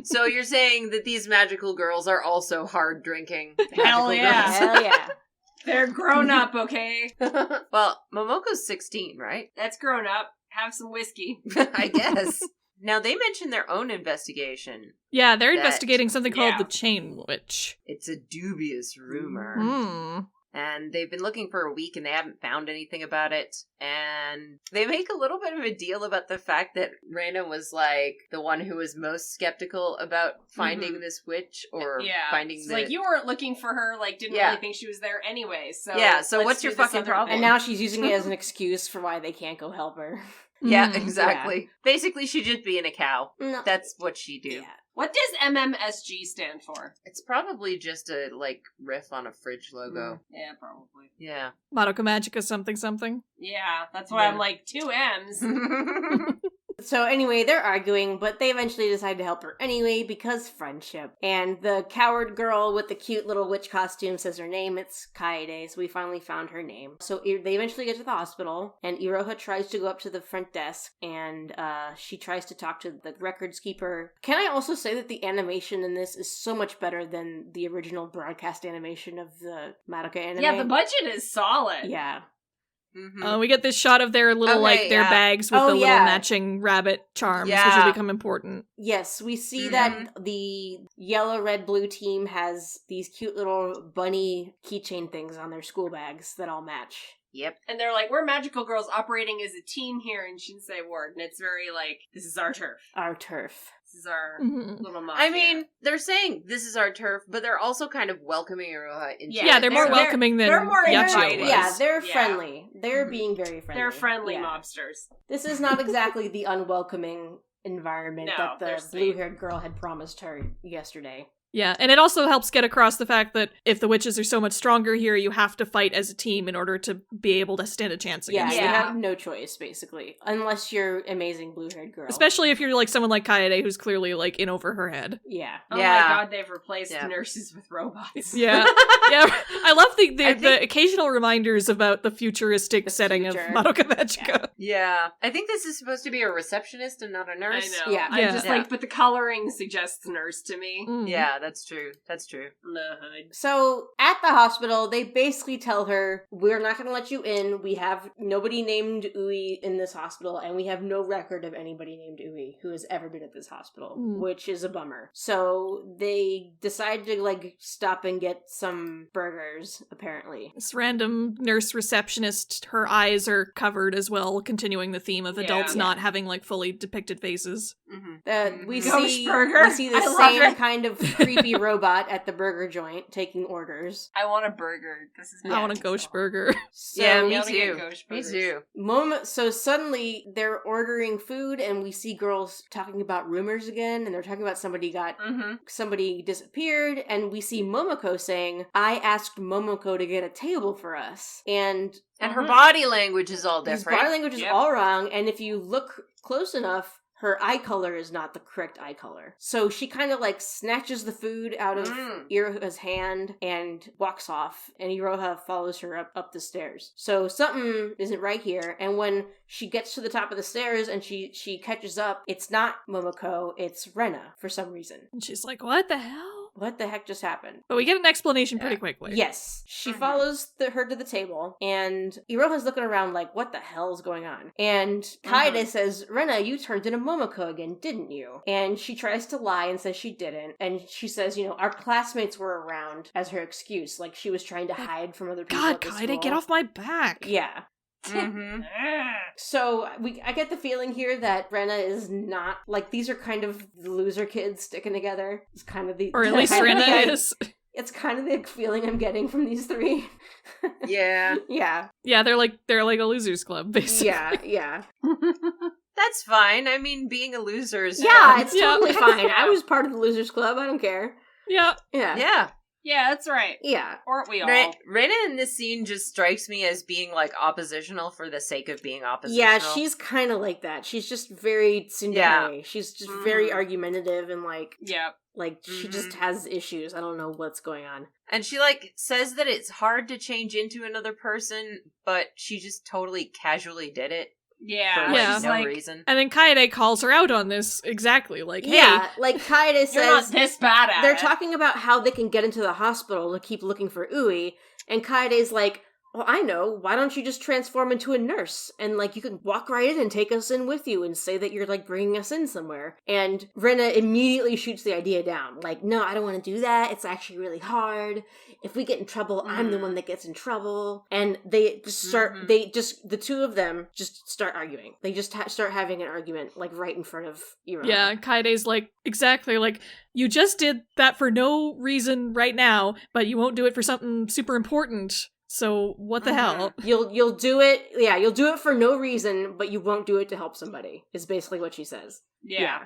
So you're saying that these magical girls are also hard drinking? Hell magical yeah. Hell yeah. They're grown up, okay? girls? Well, Momoko's 16, right? That's grown up. Have some whiskey. I guess. Now, they mentioned their own investigation. Yeah, they're That- investigating something called yeah. the Chain Witch. It's a dubious rumor. Hmm. And they've been looking for a week and they haven't found anything about it. And they make a little bit of a deal about the fact that Reina was like the one who was most skeptical about finding this witch or Yeah. finding It's the... like, you weren't looking for her, like, didn't Yeah. really think she was there anyway, so... Yeah, so let's what's do your this fucking other problem? And thing. now she's using it as an excuse for why they can't go help her. Yeah, Mm. exactly. Basically, she's just being a cow. No. That's what she do. Yeah. What does MMSG stand for? It's probably just a, like, riff on a fridge logo. Yeah, probably. Yeah. Madoka Magica something. Yeah, that's why Yeah. I'm like, 2 M's. So anyway, they're arguing, but they eventually decide to help her anyway because friendship. And the coward girl with the cute little witch costume says her name. It's Kaede, so we finally found her name. So they eventually get to the hospital, and Iroha tries to go up to the front desk, and she tries to talk to the records keeper. Can I also say that the animation in this is so much better than the original broadcast animation of the Madoka anime? Yeah, the budget is solid. Yeah. Mhm. We get this shot of their little, Okay, their yeah. bags with Oh, the little yeah. matching rabbit charms, which Yeah. will become important. Yes, we see that the yellow, red, blue team has these cute little bunny keychain things on their school bags that all match. Yep. And they're like, we're magical girls operating as a team here in Shinsei Ward. And it's very like, this is our turf. Our turf. This is our Mhm. little mafia. I mean, they're saying this is our turf, but they're also kind of welcoming Iroha into Yeah, they're more they're- welcoming than they're more Yachio inviting. was. Yeah, they're Yeah. friendly. They're Mhm. being very friendly. they're friendly Yeah. mobsters. This is not exactly the unwelcoming environment No, that they're the sweet. blue-haired girl had promised her yesterday. Yeah, and it also helps get across the fact that if the witches are so much stronger here, you have to fight as a team in order to be able to stand a chance Yeah, against you them. Yeah. have no choice, basically. Unless you're amazing blue-haired girl. Especially if you're like someone like Kaede who's clearly like in over her head. Yeah. Oh Yeah. my god, they've replaced Yeah. nurses with robots. Yeah. Yeah. I love the I think- the occasional reminders about the futuristic The setting future. of Madoka Magica. Yeah. I think this is supposed to be a receptionist and not a I nurse. know. Yeah. I'm Yeah. just Yeah. like, but the coloring suggests nurse to me. Mm. Yeah, that's true. That's true. So at the hospital, they basically tell her, we're not going to let you in. We have nobody named Ui in this hospital, and we have no record of anybody named Ui who has ever been at this hospital, which is a bummer. So they decide to, like, stop and get some burgers, apparently. This random nurse receptionist, her eyes are covered as well, continuing the theme of adults not having, like, fully depicted faces. We Ghost see burger. the I same love it. kind of creepy robot at the burger joint taking orders. I want a burger. This is I want a ghost burger. So, Yeah, I me wanna get too. ghost Me burgers. too. So suddenly they're ordering food, and we see girls talking about rumors again, and they're talking about somebody disappeared, and we see Momoko saying, I asked Momoko to get a table for us. And her body language is all his different. body language is all wrong, and if you look close enough, her eye color is not the correct eye color. So she kind of, like, snatches the food out of Iroha's hand and walks off, and Iroha follows her up the stairs. So something isn't right here, and when she gets to the top of the stairs and she catches up, it's not Momoko, it's Rena for some reason. And she's like, what the hell? What the heck just happened? But we get an explanation pretty quickly. Yes. She follows her to the table, and Iroha's looking around like, what the hell is going on? And Kaede says, Rena, you turned into Momoko again, didn't you? And she tries to lie and says she didn't. And she says, our classmates were around as her excuse. Like, she was trying to hide from other people God, at the Kaede, school. get off my back. Yeah. So I get the feeling here that Rena is not, like, these are kind of the loser kids sticking together. It's kind of the, Or at least Rena is. It's kind of the feeling I'm getting from these three. Yeah. Yeah. Yeah, they're like a losers club, basically. Yeah. That's fine. I mean, being a loser is Yeah, fun. it's totally fine. I was part of the losers club. I don't care. Yeah. Yeah. Yeah, that's right. Yeah. Aren't we all? Rena in this scene just strikes me as being, like, oppositional for the sake of being oppositional. Yeah, she's kind of like that. She's just very tsundere. Yeah. She's just very argumentative and, like... Yeah. Like, she just has issues. I don't know what's going on. And she, like, says that it's hard to change into another person, but she just totally casually did it. Yeah. For, like, Yeah. no Like, reason. And then Kaede calls her out on this exactly. Like, hey. Yeah, like Kaede says... you're not this bad at they're it. talking about how they can get into the hospital to keep looking for Ui, and Kaede's like, well, I know, why don't you just transform into a nurse? And, like, you can walk right in and take us in with you and say that you're, like, bringing us in somewhere. And Rena immediately shoots the idea down. Like, no, I don't want to do that. It's actually really hard. If we get in trouble, I'm the one that gets in trouble. And they just start, the two of them just start arguing. They just start having an argument, like, right in front of Iroha. Yeah, Kaede's like, exactly, like, you just did that for no reason right now, but you won't do it for something super important. So what the hell? You'll do it. Yeah, you'll do it for no reason, but you won't do it to help somebody. Is basically what she says. Yeah.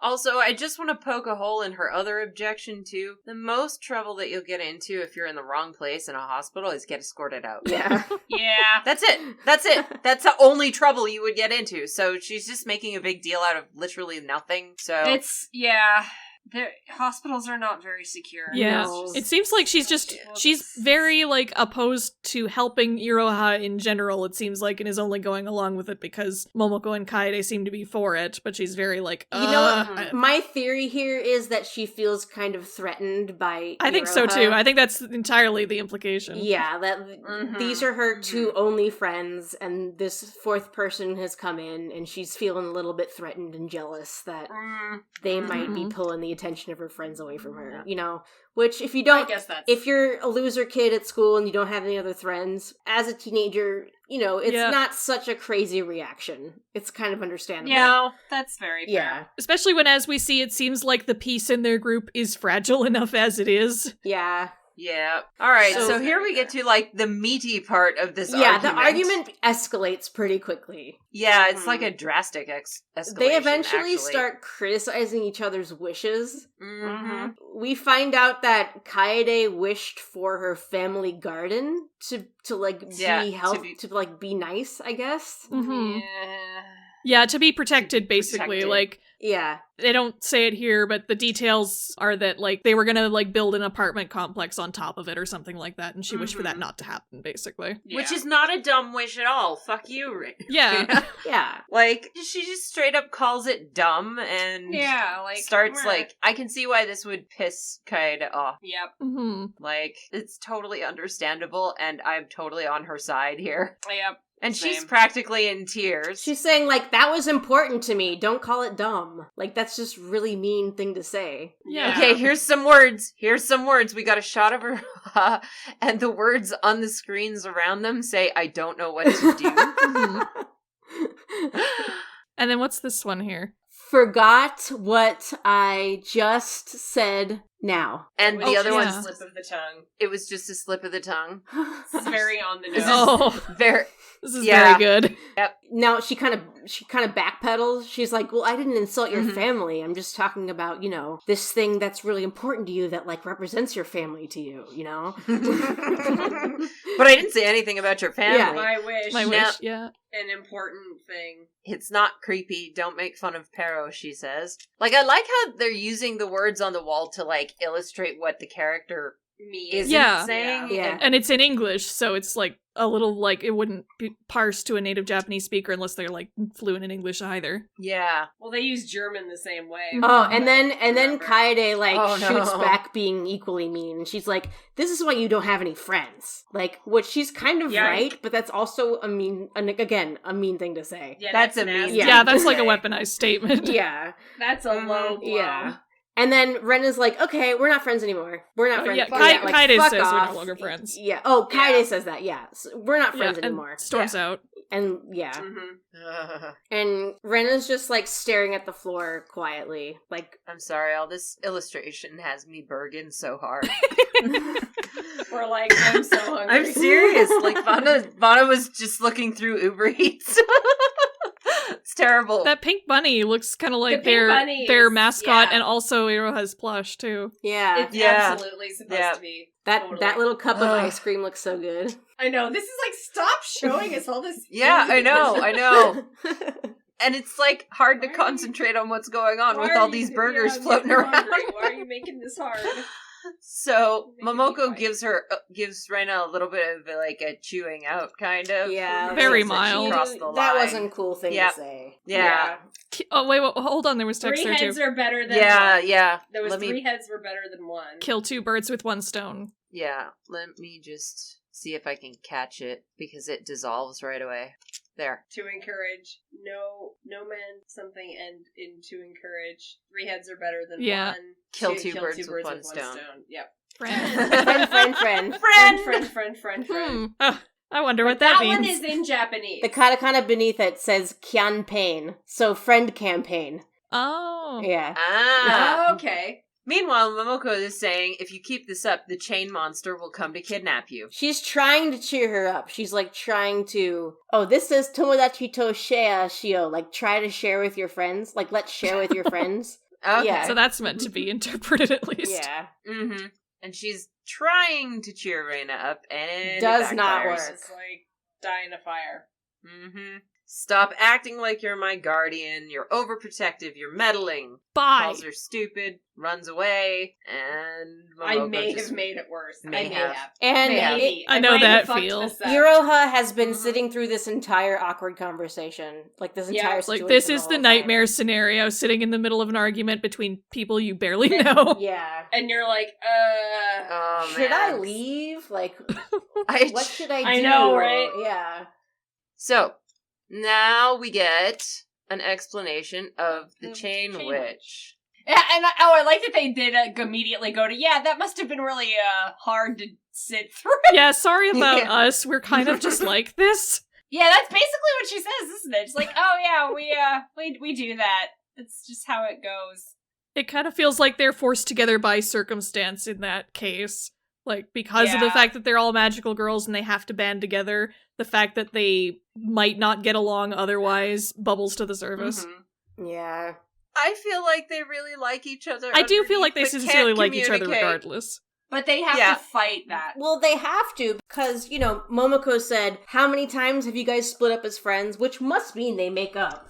Also, I just want to poke a hole in her other objection, too. The most trouble that you'll get into if you're in the wrong place in a hospital is get escorted out. Yeah. Yeah. That's it. That's the only trouble you would get into. So she's just making a big deal out of literally nothing. So It's, the hospitals are not very secure. Yeah, No. it seems like she's very, like, opposed to helping Iroha in general, it seems like, and is only going along with it because Momoko and Kaede seem to be for it, but she's very, like, You know what? My theory here is that she feels kind of threatened by I think so, Iroha. too. I think that's entirely the implication. Yeah, that these are her two only friends, and this fourth person has come in, and she's feeling a little bit threatened and jealous that they might be pulling the attention of her friends away from her, which if you don't, I guess that's... if you're a loser kid at school and you don't have any other friends, as a teenager, it's not such a crazy reaction. It's kind of understandable. Yeah, that's very fair. Yeah. Especially when, as we see, it seems like the peace in their group is fragile enough as it is. Yeah. Yeah. All right. So- So here we get to, like, the meaty part of this Yeah, argument. the argument escalates pretty quickly. Yeah, it's like a drastic escalation. They eventually actually. start criticizing each other's wishes. Mm-hmm. We find out that Kaede wished for her family garden to be nice, I guess. Mm-hmm. Yeah. Yeah, to be protected, basically. Protected. Like, Yeah. They don't say it here, but the details are that, like, they were gonna, like, build an apartment complex on top of it or something like that, and she wished for that not to happen, basically. Yeah. Which is not a dumb wish at all. Fuck you, Rick. Yeah. Yeah. Like, she just straight up calls it dumb and starts, meh. like, I can see why this would piss Kaede off. Yep. Mm-hmm. Like, it's totally understandable, and I'm totally on her side here. Yep. And she's Same. practically in tears. She's saying, like, that was important to me. Don't call it dumb. Like, that's just really mean thing to say. Yeah. Okay, here's some words. We got a shot of her, and the words on the screens around them say, I don't know what to do. And then what's this one here? Forgot what I just said now. And the other yeah. one's, slip of the tongue. it was just a slip of the tongue. This is very on the nose. Oh, Very, this is Yeah. very good. Now she kind of backpedals. She's like, well, I didn't insult your Mhm. family. I'm just talking about, you know, this thing that's really important to you that, like, represents your family to you, you know? but I didn't say anything about your family. Yeah. My wish. My Now- wish, yeah. An important thing. It's not creepy. Don't make fun of Pero, she says. Like, I like how they're using the words on the wall to, like, illustrate what the character Me. isn't Yeah. saying. Yeah. And it's in English, so it's, like, a little, like, it wouldn't be parsed to a native Japanese speaker unless they're, like, fluent in English either. Yeah. Well, they use German the same way. Oh, and then Remember. Kaede, like, Oh, no. shoots back being equally mean. And she's like, this is why you don't have any friends. Like, which she's kind of Yeah. right, but that's also a mean thing to say. Yeah, That's a nasty. mean- Yeah, that's like a Okay. weaponized statement. Yeah. That's a low blow. Yeah. And then Ren is like, okay, we're not friends anymore. We're not Oh, friends. yeah, Fuck Kaede fuck says we're off. no longer friends. Yeah. Oh, Kaede Yeah. says that, yeah. So we're not friends and anymore. storms out. And, yeah. Mm-hmm. And Ren is just, like, staring at the floor quietly. Like, I'm sorry, all this illustration has me burging so hard. We're like, I'm so hungry. I'm serious. Like, Vana was just looking through Uber Eats. It's terrible. That pink bunny looks kind of like The pink bunny their is- mascot, yeah. and also Iroha's plush, too. yeah. It's Yeah. absolutely supposed Yeah. to be. That totally. little cup of Ugh. ice cream looks so good. I know. This is like, stop showing us all this. Yeah, I know. yeah. And it's, like, hard to Why are you- concentrate on what's going on Why with are all you- these yeah, burgers I'm floating getting around. hungry. Why are you making this hard? So Making me Momoko fight. gives Rena a little bit of like a chewing out kind of. Very Thinks that mild. She crossed the That line. wasn't a cool thing Yep. to say. Yeah. Oh, wait, hold on, there was text Three there, heads too. are better than Yeah, one. yeah. There was Let three me heads were better than one. Kill two birds with one stone. Yeah. Let me just see if I can catch it because it dissolves right away. There. To encourage no man something and in to encourage three heads are better than Yeah. one. Kill To two birds with one stone. Yep. Friend. Friend. Hmm. Oh, I wonder what that means. one is in Japanese. The katakana beneath it says Kyanpain, so friend campaign. Oh. Yeah. Ah. Okay. Meanwhile, Momoko is saying, if you keep this up, the chain monster will come to kidnap you. She's trying to cheer her up. She's like trying to, oh, this says Tomodachi to share shio, like try to share with your friends. Like, let's share with your friends. Okay. Yeah. So that's meant to be interpreted at least. Yeah. Mm-hmm. And she's trying to cheer Reina up, and it Does not backfires. work. It's like die in a fire. Mm-hmm. Stop acting like you're my guardian. You're overprotective. You're meddling. Bye. Calls her stupid. Runs away. And I Momoko may just have made it worse. may I may have. have. And Maybe. I know might have that fucked feel. this up. Iroha has been sitting through this entire awkward conversation. Like, this Yeah. entire Like, situation. this is whole the time. nightmare scenario, sitting in the middle of an argument between people you barely know. Yeah. And you're like, Oh, Should man. I leave? Like, I- what should I do? I know, right? Yeah. So, now we get an explanation of the The chain chain witch. Yeah, and I like that they did immediately go to, yeah, that must have been really hard to sit through. Yeah, sorry about Yeah. us. We're kind of just like this. Yeah, that's basically what she says, isn't it? It's like, oh yeah, we do that. It's just how it goes. It kind of feels like they're forced together by circumstance in that case. Like, because of the Yeah. fact that they're all magical girls and they have to band together, the fact that they might not get along otherwise bubbles to the surface. Mhm. Yeah. I feel like they really like each other. I do feel like they underneath, but sincerely can't like each other communicate. regardless. But they have Yeah. to fight that. Well, they have to, because, you know, Momoko said, how many times have you guys split up as friends? Which must mean they make up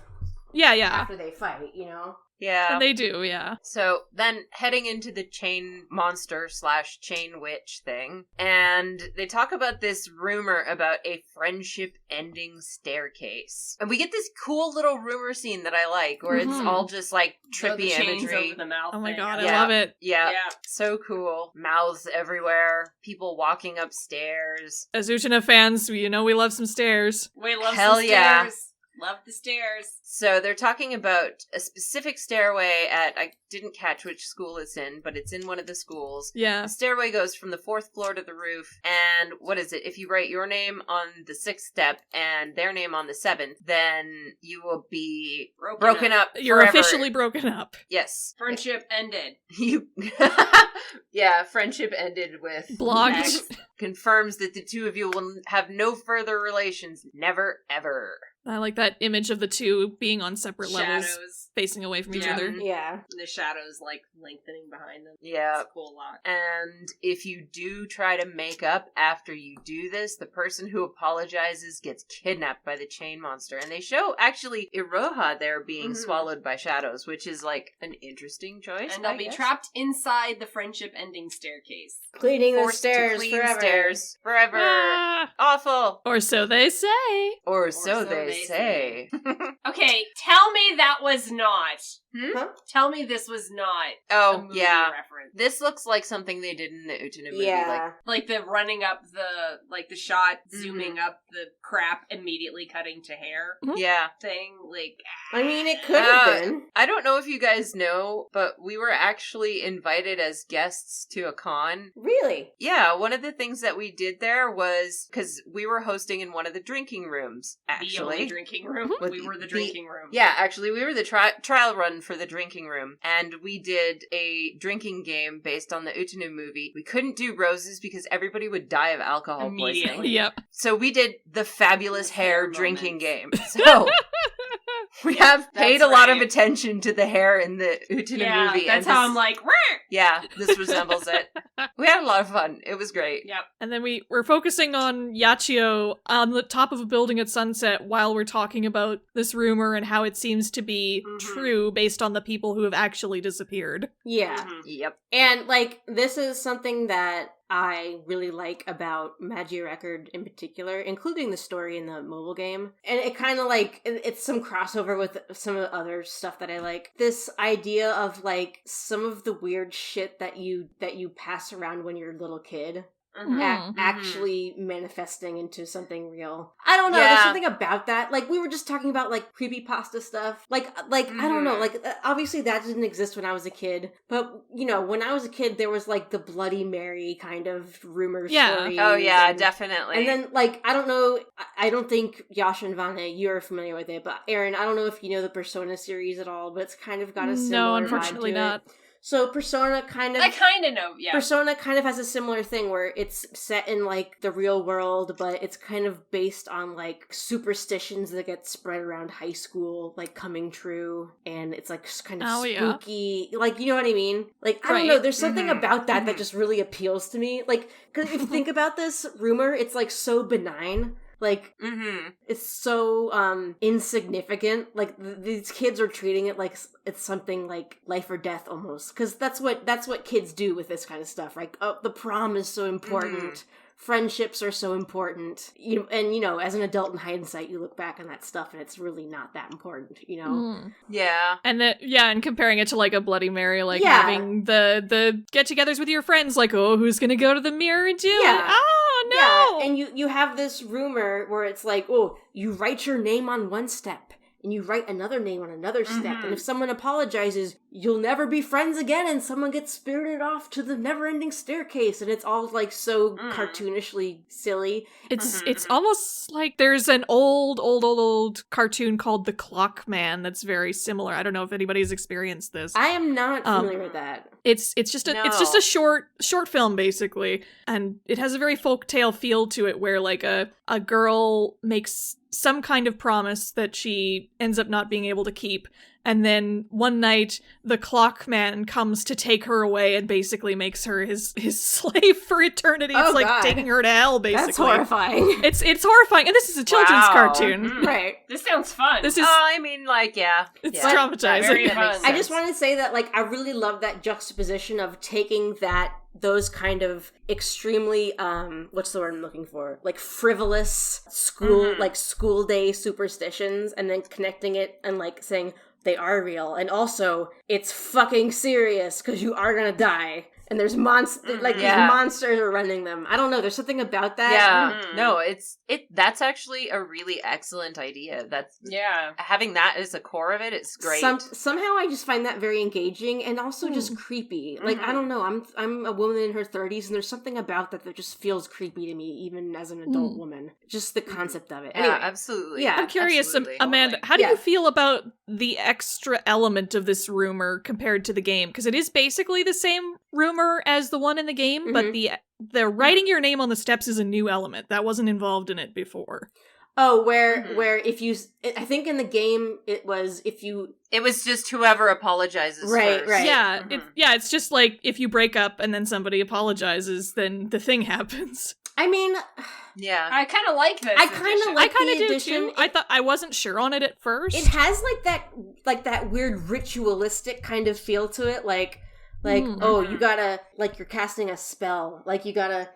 Yeah. after they fight, you know? Yeah. And they do, yeah. So then heading into the chain monster / chain witch thing, and they talk about this rumor about a friendship ending staircase. And we get this cool little rumor scene that I like, where it's all just like trippy the chains imagery. over the mouth Oh my thing. god, I Yeah. love it. Yeah. Yeah. So cool. Mouths everywhere. People walking upstairs. As Utena fans, we love some stairs. We love Hell some yeah. stairs. Love the stairs. So they're talking about a specific stairway at, I didn't catch which school it's in, but it's in one of the schools. Yeah. The stairway goes from the 4th floor to the roof, and what is it? If you write your name on the 6th step and their name on the 7th, then you will be broken up You're forever. officially broken up. Yes. Friendship ended. You Yeah, friendship ended with Blocked. X. Confirms that the two of you will have no further relations. Never, ever. I like that image of the two being on separate levels, Shadows. facing away from each Yeah. other. Yeah. The shadows, like, lengthening behind them. Yeah. It's a cool lot. And if you do try to make up after you do this, the person who apologizes gets kidnapped by the chain monster. And they show, actually, Iroha there being swallowed by shadows, which is, like, an interesting choice. And they'll I be guess. trapped inside the friendship ending staircase. Cleaning the Forced to stairs clean forever. stairs forever. Ah! Awful. Or so they say. Or so they say. Okay, tell me that was not. Huh? Tell me this was not a Oh, movie yeah. reference. This looks like something they did in the Utena movie. Yeah. Like the running up the shot, zooming up the crap, immediately cutting to hair Like, yeah. thing. Like, I mean, it could have been. I don't know if you guys know, but we were actually invited as guests to a con. Really? Yeah, one of the things that we did there was, because we were hosting in one of the drinking rooms, the only actually. drinking room. With We were the the- drinking room. Yeah, actually, we were the trial run for the drinking room, and we did a drinking game based on the Utenu movie. We couldn't do roses because everybody would die of alcohol poisoning. Immediately. Yep. So we did the fabulous hair Hair drinking moments. game. So we have paid That's a lot of right. attention to the hair in the Utena Yeah, movie. that's and how this- I'm like, "Rah!" Yeah, this resembles it. We had a lot of fun. It was great. Yep. And then we're focusing on Yachio on the top of a building at sunset while we're talking about this rumor and how it seems to be true based on the people who have actually disappeared. Yeah. Mhm. Yep. And, like, this is something that I really like about Magia Record in particular, including the story in the mobile game. And it kind of, like, it's some crossover with some of the other stuff that I like. This idea of, like, some of the weird shit that you pass around when you're a little kid. Mhm. Actually manifesting into something real. I don't know. Yeah. There's something about that. Like, we were just talking about, like, creepypasta stuff. Like I don't know. Like, obviously that didn't exist when I was a kid. But, you know, when I was a kid, there was, like, the Bloody Mary kind of rumor stories. Oh, yeah, and, definitely. And then, like, I don't know. I don't think Yasha and Vane, you're familiar with it. But, Aaron, I don't know if you know the Persona series at all. But it's kind of got a similar No, vibe unfortunately to it. not. So Persona kind of... I kind of know, yeah. Persona kind of has a similar thing where it's set in, like, the real world, but it's kind of based on, like, superstitions that get spread around high school, like, coming true, and it's, like, kind of spooky. Like, you know what I mean? Like, I don't know, there's something about that that just really appeals to me. Like, because if you think about this rumor, it's, like, so benign. Like, it's so, insignificant. Like, these kids are treating it like it's something like life or death almost. Because that's what kids do with this kind of stuff, right? Oh, the prom is so important. Friendships are so important. As an adult in hindsight, you look back on that stuff and it's really not that important, you know? Yeah. And comparing it to, like, a Bloody Mary, like, Yeah. having the get-togethers with your friends, like, oh, who's gonna go to the mirror and do Yeah. it? Oh, no! Yeah, and you have this rumor where it's like, oh, you write your name on one step, and you write another name on another step, and if someone apologizes, you'll never be friends again, and someone gets spirited off to the never-ending staircase, and it's all, like, so cartoonishly silly. It's almost like there's an old cartoon called The Clock Man that's very similar. I don't know if anybody's experienced this. I am not familiar with that. It's just a short film basically, and it has a very folktale feel to it where, like, a girl makes some kind of promise that she ends up not being able to keep. And then one night, the clock man comes to take her away and basically makes her his slave for eternity. It's like God. taking her to hell, basically. That's horrifying. It's horrifying. And this is a children's cartoon. Right. This sounds fun. This is I mean, like, yeah. it's yeah. traumatizing. Very fun. I just wanted to say that, like, I really love that juxtaposition of taking those kind of extremely, what's the word I'm looking for? Like, frivolous school day superstitions, and then connecting it and, like, saying they are real. And also, it's fucking serious, because you are gonna die. And there's these monsters are running them. I don't know, there's something about that. Yeah. No, that's actually a really excellent idea. Having that as the core of it, it's great. Somehow I just find that very engaging and also just creepy. Like, I don't know, I'm a woman in her 30s, and there's something about that just feels creepy to me, even as an adult woman. Just the concept of it. Anyway, Yeah, absolutely. Yeah. I'm curious, absolutely. Amanda, how do you feel about the extra element of this rumor compared to the game? Because it is basically the same rumor as the one in the game, but the writing your name on the steps is a new element that wasn't involved in it before. Oh, where if you, I think in the game it was just whoever apologizes first. Right. Yeah, it's just like if you break up and then somebody apologizes, then the thing happens. I mean, yeah, I kind of like this. I kind of like I kind of the do addition. too. I wasn't sure on it at first. It has like that weird ritualistic kind of feel to it, like oh, you gotta, like, you're casting a spell, like you gotta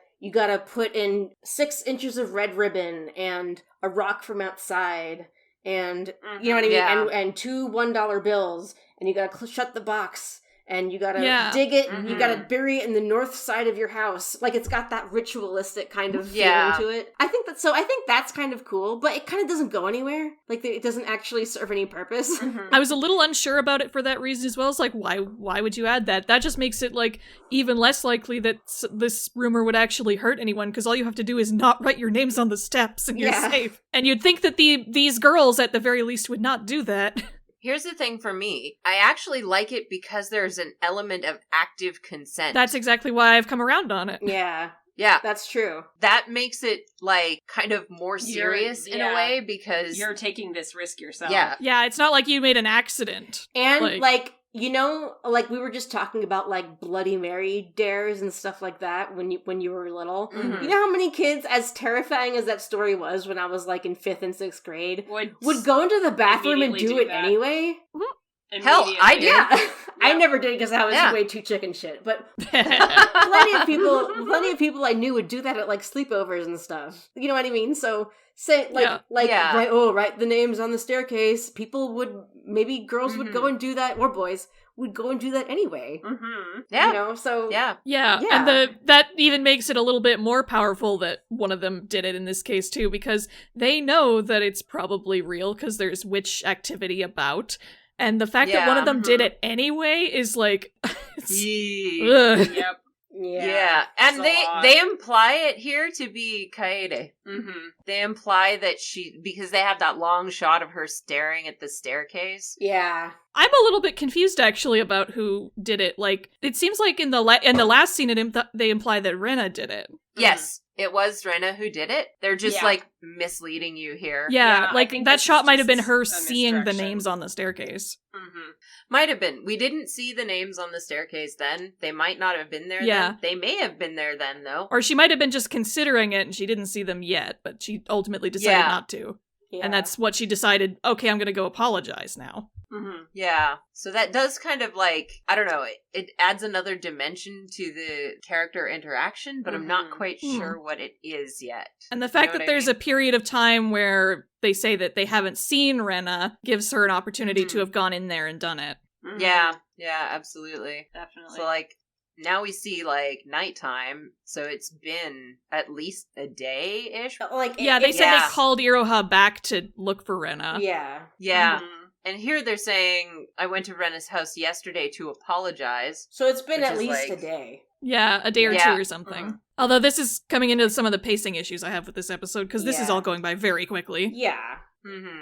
put in 6 inches of red ribbon and a rock from outside, and you know what I mean, and 2 $1 bills, and you gotta shut the box, and you gotta dig it, you gotta bury it in the north side of your house. Like, it's got that ritualistic kind of feeling to it. I think that's kind of cool, but it kind of doesn't go anywhere. Like, it doesn't actually serve any purpose. I was a little unsure about it for that reason as well. It's like, why would you add that? That just makes it, like, even less likely that this rumor would actually hurt anyone, because all you have to do is not write your names on the steps and you're safe. And you'd think that these girls, at the very least, would not do that. Here's the thing for me. I actually like it because there's an element of active consent. That's exactly why I've come around on it. Yeah. Yeah. That's true. That makes it, like, kind of more serious in a way, because you're taking this risk yourself. Yeah. Yeah, it's not like you made an accident. And, like, you know, like, we were just talking about, like, Bloody Mary dares and stuff like that when you were little. You know how many kids, as terrifying as that story was when I was, like, in 5th and 6th grade, would go into the bathroom and do it anyway? Hell, I did. Yeah. I never did because I was way too chicken shit. But plenty of people I knew would do that at, like, sleepovers and stuff. You know what I mean? So write the names on the staircase. Maybe girls would go and do that, or boys would go and do that anyway. Yeah. You know, so yeah. And that even makes it a little bit more powerful that one of them did it in this case too, because they know that it's probably real because there's witch activity about. And the fact that one of them did it anyway is like, Yep. Yeah. And they imply it here to be Kaede. They imply that because they have that long shot of her staring at the staircase. Yeah. I'm a little bit confused actually about who did it. Like, it seems like in the last scene they imply that Rena did it. Yes. It was Rena who did it. They're just, like, misleading you here. Yeah, like, that shot might have been her seeing the names on the staircase. Might have been. We didn't see the names on the staircase then. They might not have been there then. They may have been there then, though. Or she might have been just considering it and she didn't see them yet, but she ultimately decided not to. Yeah. And that's what she decided, okay, I'm gonna go apologize now. Yeah. So that does kind of, like, I don't know, it adds another dimension to the character interaction, but I'm not quite sure what it is yet. And the fact that there's a period of time where they say that they haven't seen Rena gives her an opportunity to have gone in there and done it. Yeah, absolutely. Definitely. So, like, now we see, like, nighttime, so it's been at least a day-ish. Like, they said they called Iroha back to look for Rena. Yeah. And here they're saying, I went to Rena's house yesterday to apologize. So it's been at least a day. Yeah, a day or two or something. Although this is coming into some of the pacing issues I have with this episode, because this is all going by very quickly. Yeah.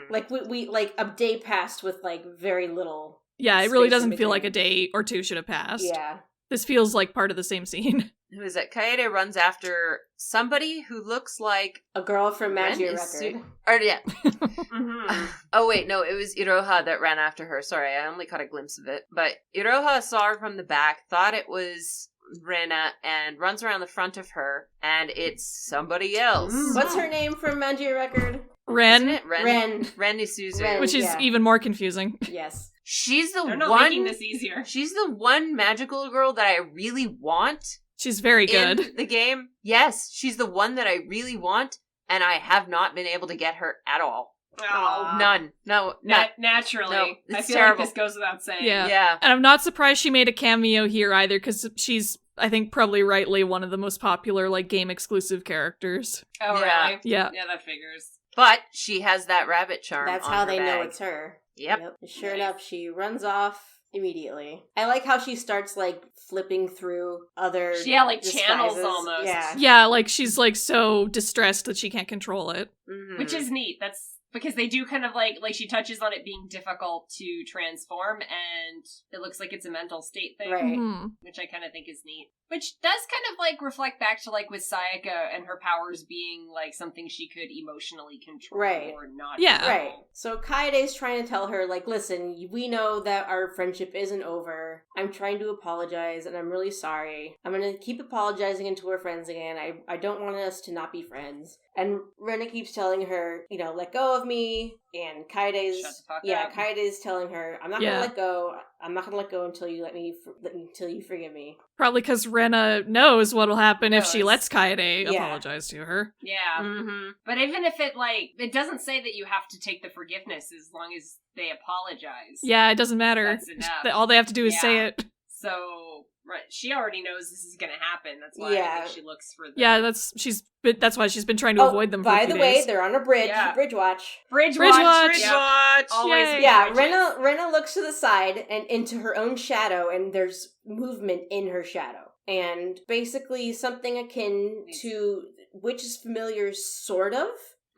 Like, we like, a day passed with, like, very little. Yeah, it really doesn't feel like a day or two should have passed. Yeah. This feels like part of the same scene. Who is it? Kaede runs after somebody who looks like A girl from Magia Ren Record. or yeah. Mm-hmm. Oh wait, no, it was Iroha that ran after her. Sorry, I only caught a glimpse of it. But Iroha saw her from the back, thought it was Rena, and runs around the front of her, and it's somebody else. What's her name from Magia Record? Ren, Isn't it Ren Isuzu. Ren. which is Yeah. even more confusing. Yes. She's the They're not one. making this easier. She's the one magical girl that I really want She's very good. in the game. Yes, she's the one that I really want, and I have not been able to get her at all. Oh, None. No. naturally. No, I it's feel terrible. like this goes without saying. Yeah. Yeah. And I'm not surprised she made a cameo here either, because she's, I think, probably rightly one of the most popular, like, game-exclusive characters. Oh, Yeah. really? Yeah. Yeah, that figures. But she has that rabbit charm. That's on how her they know bag. it's her. Yep. Sure Nice. enough, she runs off immediately. I like how she starts, like, flipping through other Yeah, like channels disguises. almost. Yeah. Yeah, like, she's, like, so distressed that she can't control it. Mhm. Which is neat. That's because they do kind of like she touches on it being difficult to transform, and it looks like it's a mental state thing. Right. Mhm. Which I kind of think is neat. Which does kind of like reflect back to like with Sayaka and her powers being like something she could emotionally control Right. or not. Yeah. control. Right. So Kaede's trying to tell her, like, listen, we know that our friendship isn't over. I'm trying to apologize, and I'm really sorry. I'm gonna keep apologizing until we're friends again. I don't want us to not be friends. And Rena keeps telling her, you know, let go of me. And Kaede's, Shut the fuck yeah, up. Kaede's telling her, I'm not Yeah. gonna let go. I'm not gonna let go until you until you forgive me. Probably because Rena knows what'll happen if she Knows. lets Kaede Yeah. apologize to her. Yeah. Mhm. But even if it doesn't say that you have to take the forgiveness as long as they apologize. Yeah, it doesn't matter. That's enough. All they have to do is say Yeah. it. So, right, she already knows this is going to happen. That's why I Yeah. think she looks for the Yeah, that's why she's been trying to avoid them for a by few the way, days. they're on a bridge. Yeah. Bridge watch. Bridge Bridge watch. watch. Bridge Yep. watch. Always Yay. be Yeah, bridges. Rena looks to the side and into her own shadow, and there's movement in her shadow. And basically something akin to Witch's Familiars, sort of,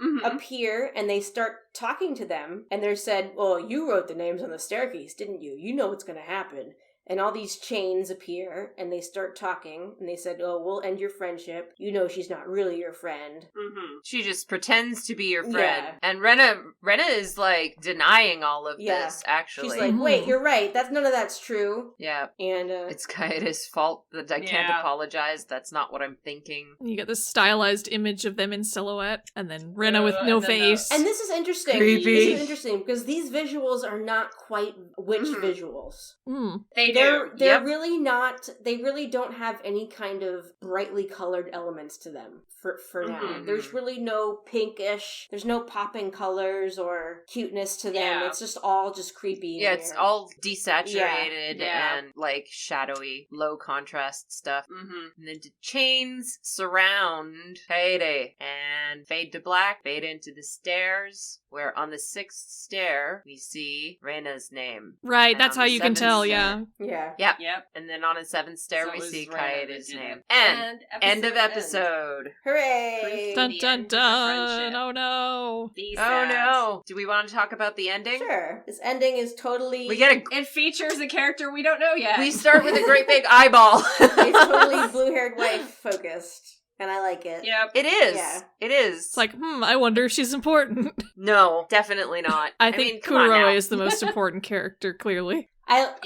Mhm. appear, and they start talking to them, and they're said, well, you wrote the names on the staircase, didn't you? You know what's going to happen. And all these chains appear, and they start talking, and they said, oh, we'll end your friendship. You know she's not really your friend. Mhm. She just pretends to be your friend. Yeah. And Rena is like denying all of Yeah. this, actually. She's like, Mhm. wait, you're right. None of that's true. yeah. And, It's Kaede's fault that I can't Yeah. apologize. That's not what I'm thinking. You get this stylized image of them in silhouette, and then Rena with no and then face. And this is interesting. Creepy. This is interesting because these visuals are not quite witch Mhm. visuals. Mm. They They're do. Yep. really not. They really don't have any kind of brightly colored elements to them for now. Mhm. There's really no pinkish. There's no popping colors or cuteness to them. Yeah. It's just all just creepy. Yeah, it's all desaturated Yeah. and like shadowy, low contrast stuff. Mm-hmm. And then the chains surround Kaede and fade to black, fade into the stairs, where on the 6th stair we see Rena's name. Right, And that's on how the you can 7th tell, stair- yeah. Yeah. Yep. Yep. And then on a 7th stair So we it was see Rena that Kaede's did name. it. And end of ends. episode. Hooray! Dun the dun end of the dun. friendship. Oh no. The Oh sad. no. Do we want to talk about the ending? Sure. This ending is totally. We get It features a character we don't know yet. we start with a great big eyeball. It's totally blue-haired wife focused, and I like it. Yep. It is. Yeah. It is. It's like, I wonder if she's important. no, definitely not. I think mean, come on now. Kuroi is the most important character, clearly.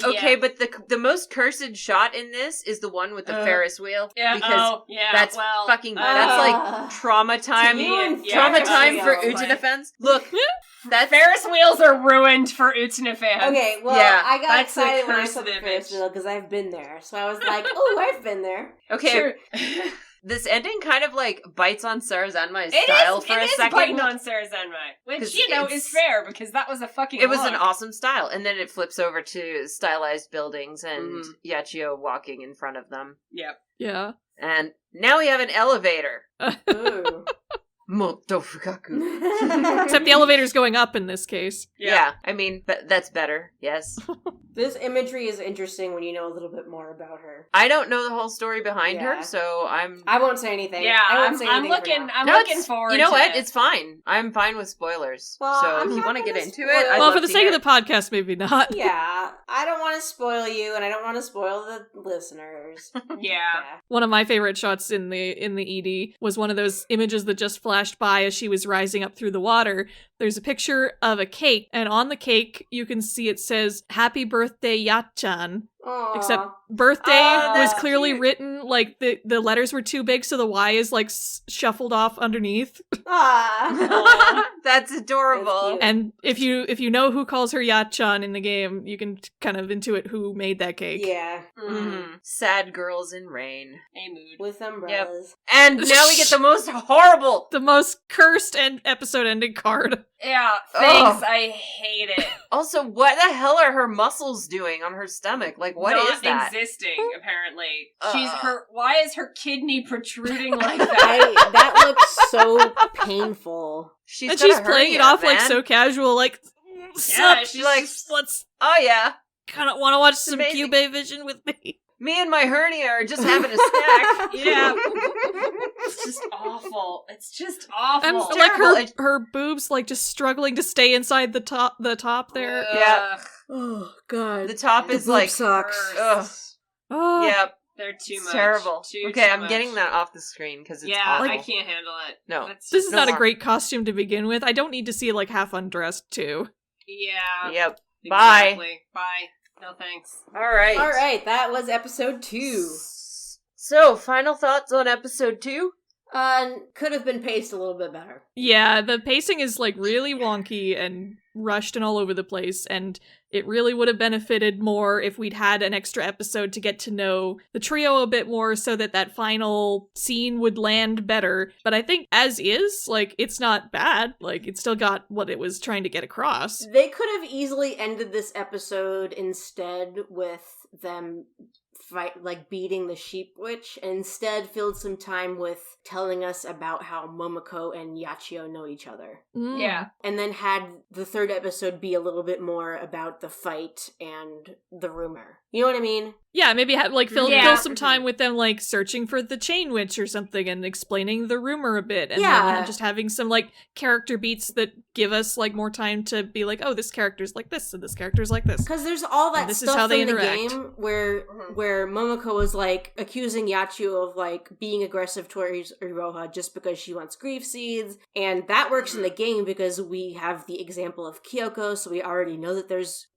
Okay, Yeah. but the most cursed shot in this is the one with the Ferris wheel. Yeah. Because yeah. that's well, fucking that's like Ah. trauma time. You and Trauma Ferris time for wheels, Ujin like- offense. Look, that's Ferris wheels are ruined for Utena fans. Okay, well, Yeah, I got that's the excited when I cursed saw the image. Ferris wheel because I've been there. So I was like, oh, I've been there. okay. Sure. This ending kind of like bites on Sarazanmai's It style is, for it a is second. biting on Sarah Zenmai, which, 'Cause you know, it's- is fair, because that was a fucking It was an look. awesome style, and then it flips over to stylized buildings and Mhm. Yachio walking in front of them. Yep. Yeah. And now we have an elevator. Ooh. Motofukaku. Except the elevator's going up in this case. Yeah, I mean, that's better. Yes. This imagery is interesting when you know a little bit more about her. I don't know the whole story behind her, so I won't say anything. Yeah, I'm looking forward to You know what? it. It's fine. I'm fine with spoilers. Well, so I'm if you not want to gonna get into spoil it, I'd Well, love for the to sake hear of the podcast, maybe not. Yeah, I don't want to spoil you, and I don't want to spoil the listeners. Yeah. One of my favorite shots in the ED was one of those images that just flashed by as she was rising up through the water. There's a picture of a cake, and on the cake you can see it says "Happy Birthday, Yachan." Aww. Except birthday was that's clearly cute. written like the letters were too big, so the Y is like shuffled off underneath. Aw. That's adorable. That's cute. And if you know who calls her Yachan in the game, you can kind of intuit who made that cake. Yeah, Sad girls in rain. A mood. with umbrellas. And now we get the most horrible. The most cursed episode ending card. Yeah, thanks. Ugh. I hate it. Also, what the hell are her muscles doing on her stomach? Like, what is Not that? existing, apparently. Ugh. Why is her kidney protruding like that? That looks so painful. She's And got she's a playing it hernia, off like man. so casual, like, Yeah, sup, she's like, let's Oh yeah, kind of want to watch some amazing. Cube Vision with me. me and my hernia are just having a snack. Yeah. It's just awful. It's just awful. And It's like terrible. her boobs like just struggling to stay inside the top there. Yeah. Ugh, Oh God, The top is like, sucks. ugh, Oh, yep, they're too it's much. terrible. Too I'm much. getting that off the screen because it's Yeah, awful. I can't handle it. No. That's this just- is not a No. great costume to begin with. I don't need to see like half undressed too. Yeah. Yep. Bye. Exactly. Bye. No thanks. All right. All right, that was episode 2. So, final thoughts on episode 2? Could have been paced a little bit better. Yeah, the pacing is like really wonky and rushed and all over the place, and it really would have benefited more if we'd had an extra episode to get to know the trio a bit more so that that final scene would land better. But I think as is, like, it's not bad. Like, it still got what it was trying to get across. They could have easily ended this episode instead with them beating the sheep witch, and instead filled some time with telling us about how Momoko and Yachio know each other. Mm. Yeah. And then had the third episode be a little bit more about the fight and the rumor. You know what I mean? Yeah, maybe have like fill Yeah. some time with them like searching for the chain witch or something and explaining the rumor a bit, and Yeah. then just having some like character beats that give us like more time to be like, oh, this character's like this and this character's like this. Because there's all that And this is stuff how they in the interact. game where Momoko is like accusing Yachio of like being aggressive towards Iroha just because she wants grief seeds, and that works in the game because we have the example of Kyoko, so we already know that there's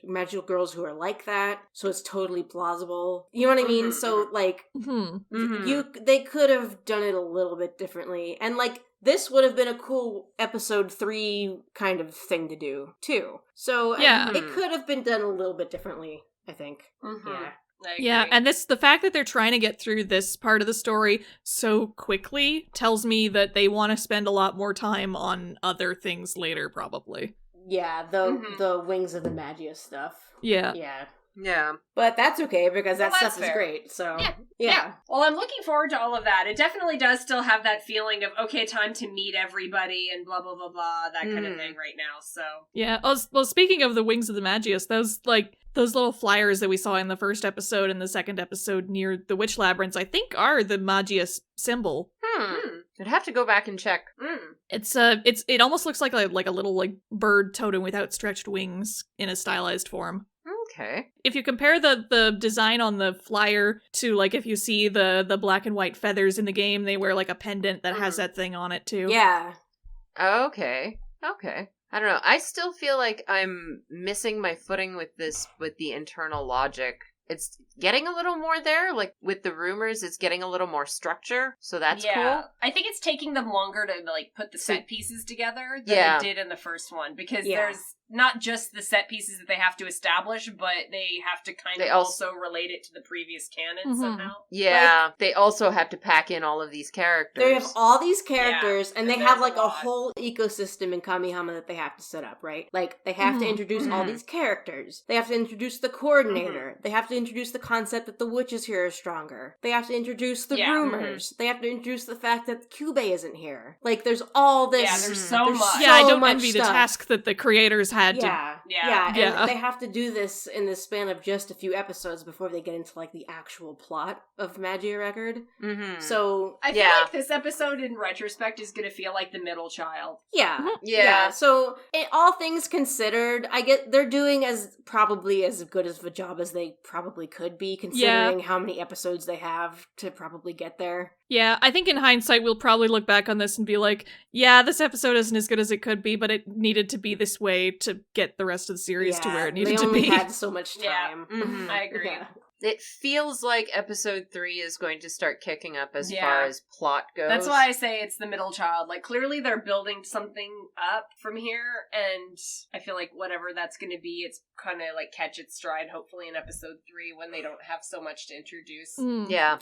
magical girls who are like that, so it's totally plausible. You know what I mean? So like they could have done it a little bit differently, and like this would have been a cool episode 3 kind of thing to do too. So Yeah. it could have been done a little bit differently, I think. Yeah. I Yeah, agree. and the fact that they're trying to get through this part of the story so quickly tells me that they want to spend a lot more time on other things later, probably. Yeah, the Wings of the Magia stuff. Yeah. Yeah. But that's okay because that Well, stuff that's is fair. great. So Yeah. Well, I'm looking forward to all of that. It definitely does still have that feeling of, okay, time to meet everybody and blah, blah, blah, blah, that kind of thing right now. So, Yeah. Well, speaking of the Wings of the Magius, those little flyers that we saw in the first episode and the second episode near the Witch Labyrinths, I think are the Magius symbol. I'd have to go back and check. It almost looks like a little like bird totem with outstretched wings in a stylized form. Okay. If you compare the design on the flyer to like if you see the black and white feathers in the game, they wear like a pendant that has that thing on it too. Yeah. Okay. I don't know. I still feel like I'm missing my footing with the internal logic. It's getting a little more there, like with the rumors, it's getting a little more structure, so that's cool. I think it's taking them longer to like put the set pieces together than Yeah. it did in the first one, because Yeah. there's not just the set pieces that they have to establish, but they have to kind They of also- also relate it to the previous canon Mhm. somehow. Yeah, they also have to pack in all of these characters. They have all these characters, and they and have there's like a a lot. whole ecosystem in Kamihama that they have to set up, right? Like, they have to introduce all these characters. They have to introduce the coordinator. They have to introduce the concept that the witches here are stronger. They have to introduce the Yeah. rumors. They have to introduce the fact that Kyubey isn't here. Like, there's all this. Yeah, there's so much. Yeah, I don't much envy the stuff. task that the creators had to. Yeah, Yeah. and they have to do this in the span of just a few episodes before they get into, like, the actual plot of Magia Record. Mm-hmm. So, I feel like this episode, in retrospect, is gonna feel like the middle child. yeah. So, all things considered, I get they're doing probably as good of a job as they probably could be, considering how many episodes they have to probably get there. Yeah, I think in hindsight, we'll probably look back on this and be like, yeah, this episode isn't as good as it could be, but it needed to be this way to get the rest of the series to where it needed to be. They only had so much time. Yeah, I agree. Yeah. It feels like episode 3 is going to start kicking up as far as plot goes. That's why I say it's the middle child. Like, clearly they're building something up from here, and I feel like whatever that's going to be, it's kind of like catch its stride, hopefully, in episode 3 when they don't have so much to introduce. Yeah.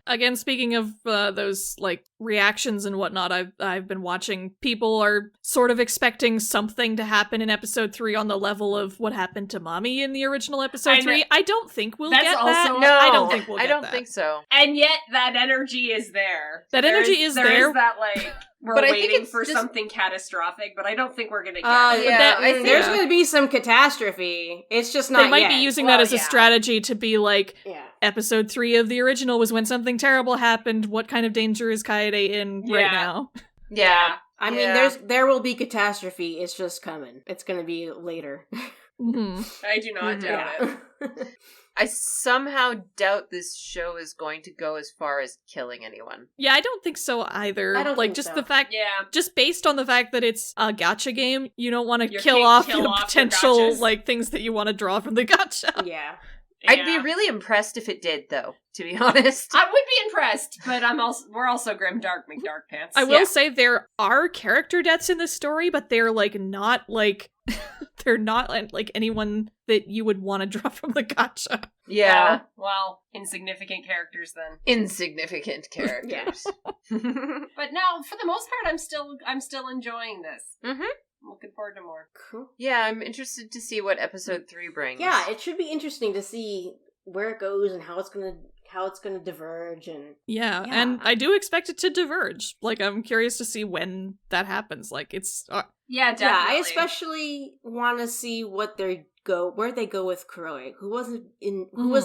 Again, speaking of those, like, reactions and whatnot, I've been watching. People are sort of expecting something to happen in episode 3 on the level of what happened to Mommy in the original episode 3. I don't think we'll get that. No, I don't think we'll get that. I don't think so. And yet, that energy is there. There is there. There is that, like, we're waiting for something catastrophic, but I don't think we're going to get it. There's going to be some catastrophe. It's just not yet. They might be using that as a strategy to be like, episode 3 of the original was when something terrible happened. What kind of danger is Kaede in right now? Yeah. I mean, there will be catastrophe. It's just coming. It's going to be later. I do not doubt it. I somehow doubt this show is going to go as far as killing anyone. Yeah, I don't think so either. I don't think just so. the fact, just based on the fact that it's a gacha game, you don't want to kill off your potential like things that you want to draw from the gacha. Yeah. I'd be really impressed if it did, though, to be honest. I would be impressed, but we're also grim dark McDark pants. I will say there are character deaths in this story, but they're like not like they're not like anyone that you would want to draw from the gacha. Yeah. Well, insignificant characters then. Insignificant characters. But no, for the most part, I'm still enjoying this. Mm-hmm. I'm looking forward to more. Cool. Yeah, I'm interested to see what episode 3 brings. Yeah, it should be interesting to see where it goes and how it's gonna diverge and and I do expect it to diverge. Like, I'm curious to see when that happens. Like, it's definitely. Yeah, I especially want to see where they go with Kuroi, who was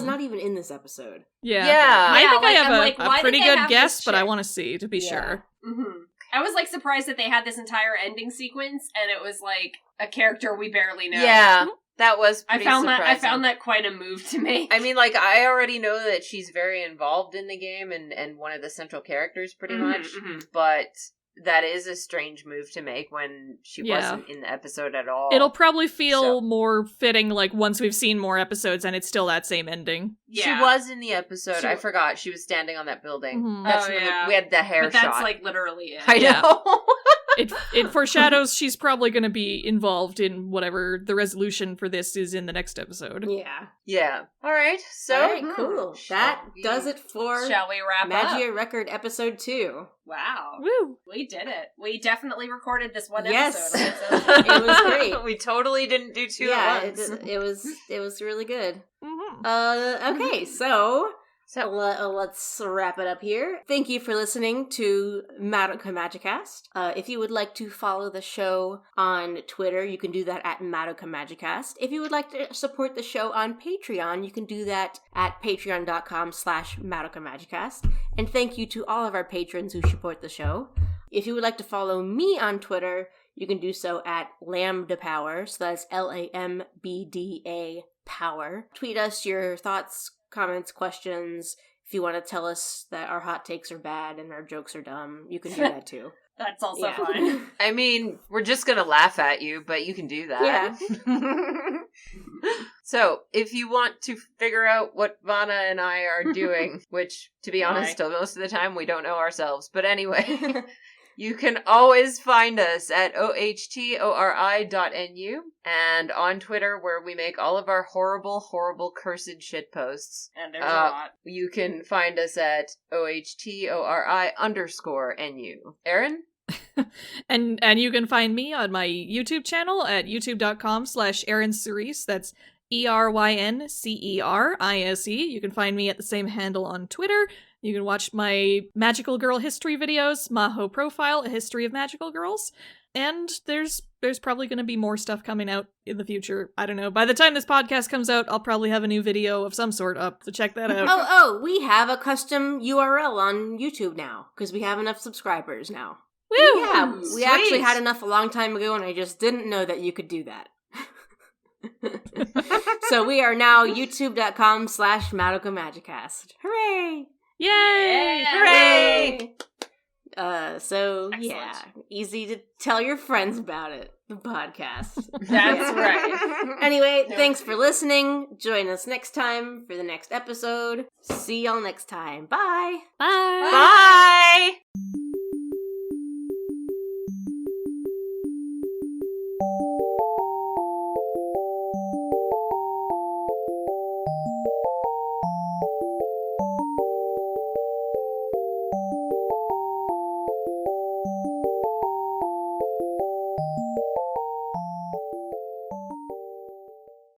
not even in this episode. I think I have a pretty good guess, but I want to see to be sure. Mm-hmm. I was, like, surprised that they had this entire ending sequence, and it was, like, a character we barely know. Yeah, that was pretty surprising. I found that quite a move to make. I mean, like, I already know that she's very involved in the game and one of the central characters, pretty much, but that is a strange move to make when she wasn't in the episode at all. It'll probably feel more fitting, like, once we've seen more episodes and it's still that same ending. Yeah. She was in the episode. I forgot. She was standing on that building. Mm-hmm. That's we had the hair shot. That's, like, literally it. I know. It foreshadows she's probably going to be involved in whatever the resolution for this is in the next episode. Yeah. All right. So cool. That does it for Shall we wrap up? Magia Record episode 2. Wow. Woo. We did it. We definitely recorded this one yes. episode. It was great. We totally didn't do 2 at once. It was really good. Mm-hmm. Okay, so let's wrap it up here. Thank you for listening to Madoka Magicast. If you would like to follow the show on Twitter, you can do that at Madoka Magicast. If you would like to support the show on Patreon, you can do that at patreon.com/Madoka Magicast. And thank you to all of our patrons who support the show. If you would like to follow me on Twitter, you can do so at Lambda Power. So that's LAMBDA Power. Tweet us your thoughts, comments, questions. If you want to tell us that our hot takes are bad and our jokes are dumb, you can do that too. That's also fine. I mean, we're just gonna laugh at you, but you can do that. Yeah. So, if you want to figure out what Vanna and I are doing, which, to be honest, most of the time we don't know ourselves, but anyway... You can always find us at ohtori.nu and on Twitter where we make all of our horrible, horrible, cursed shit posts. And there's a lot. You can find us at ohtori_nu. Erin? And you can find me on my YouTube channel at youtube.com/ErinCerise. That's ERYNCERISE. You can find me at the same handle on Twitter. You can watch my Magical Girl history videos, Maho Profile, A History of Magical Girls. And there's probably going to be more stuff coming out in the future. I don't know. By the time this podcast comes out, I'll probably have a new video of some sort up, so check that out. Oh, we have a custom URL on YouTube now, because we have enough subscribers now. Woo! Yeah, we Sweet. actually had enough a long time ago, and I just didn't know that you could do that. So we are now youtube.com/Madoka Magicast. Hooray! Yay! Hooray! So Excellent. yeah, easy to tell your friends about it, the podcast. That's right. Anyway, thanks for listening. Join us next time for the next episode. See y'all next time. Bye! Bye! Bye!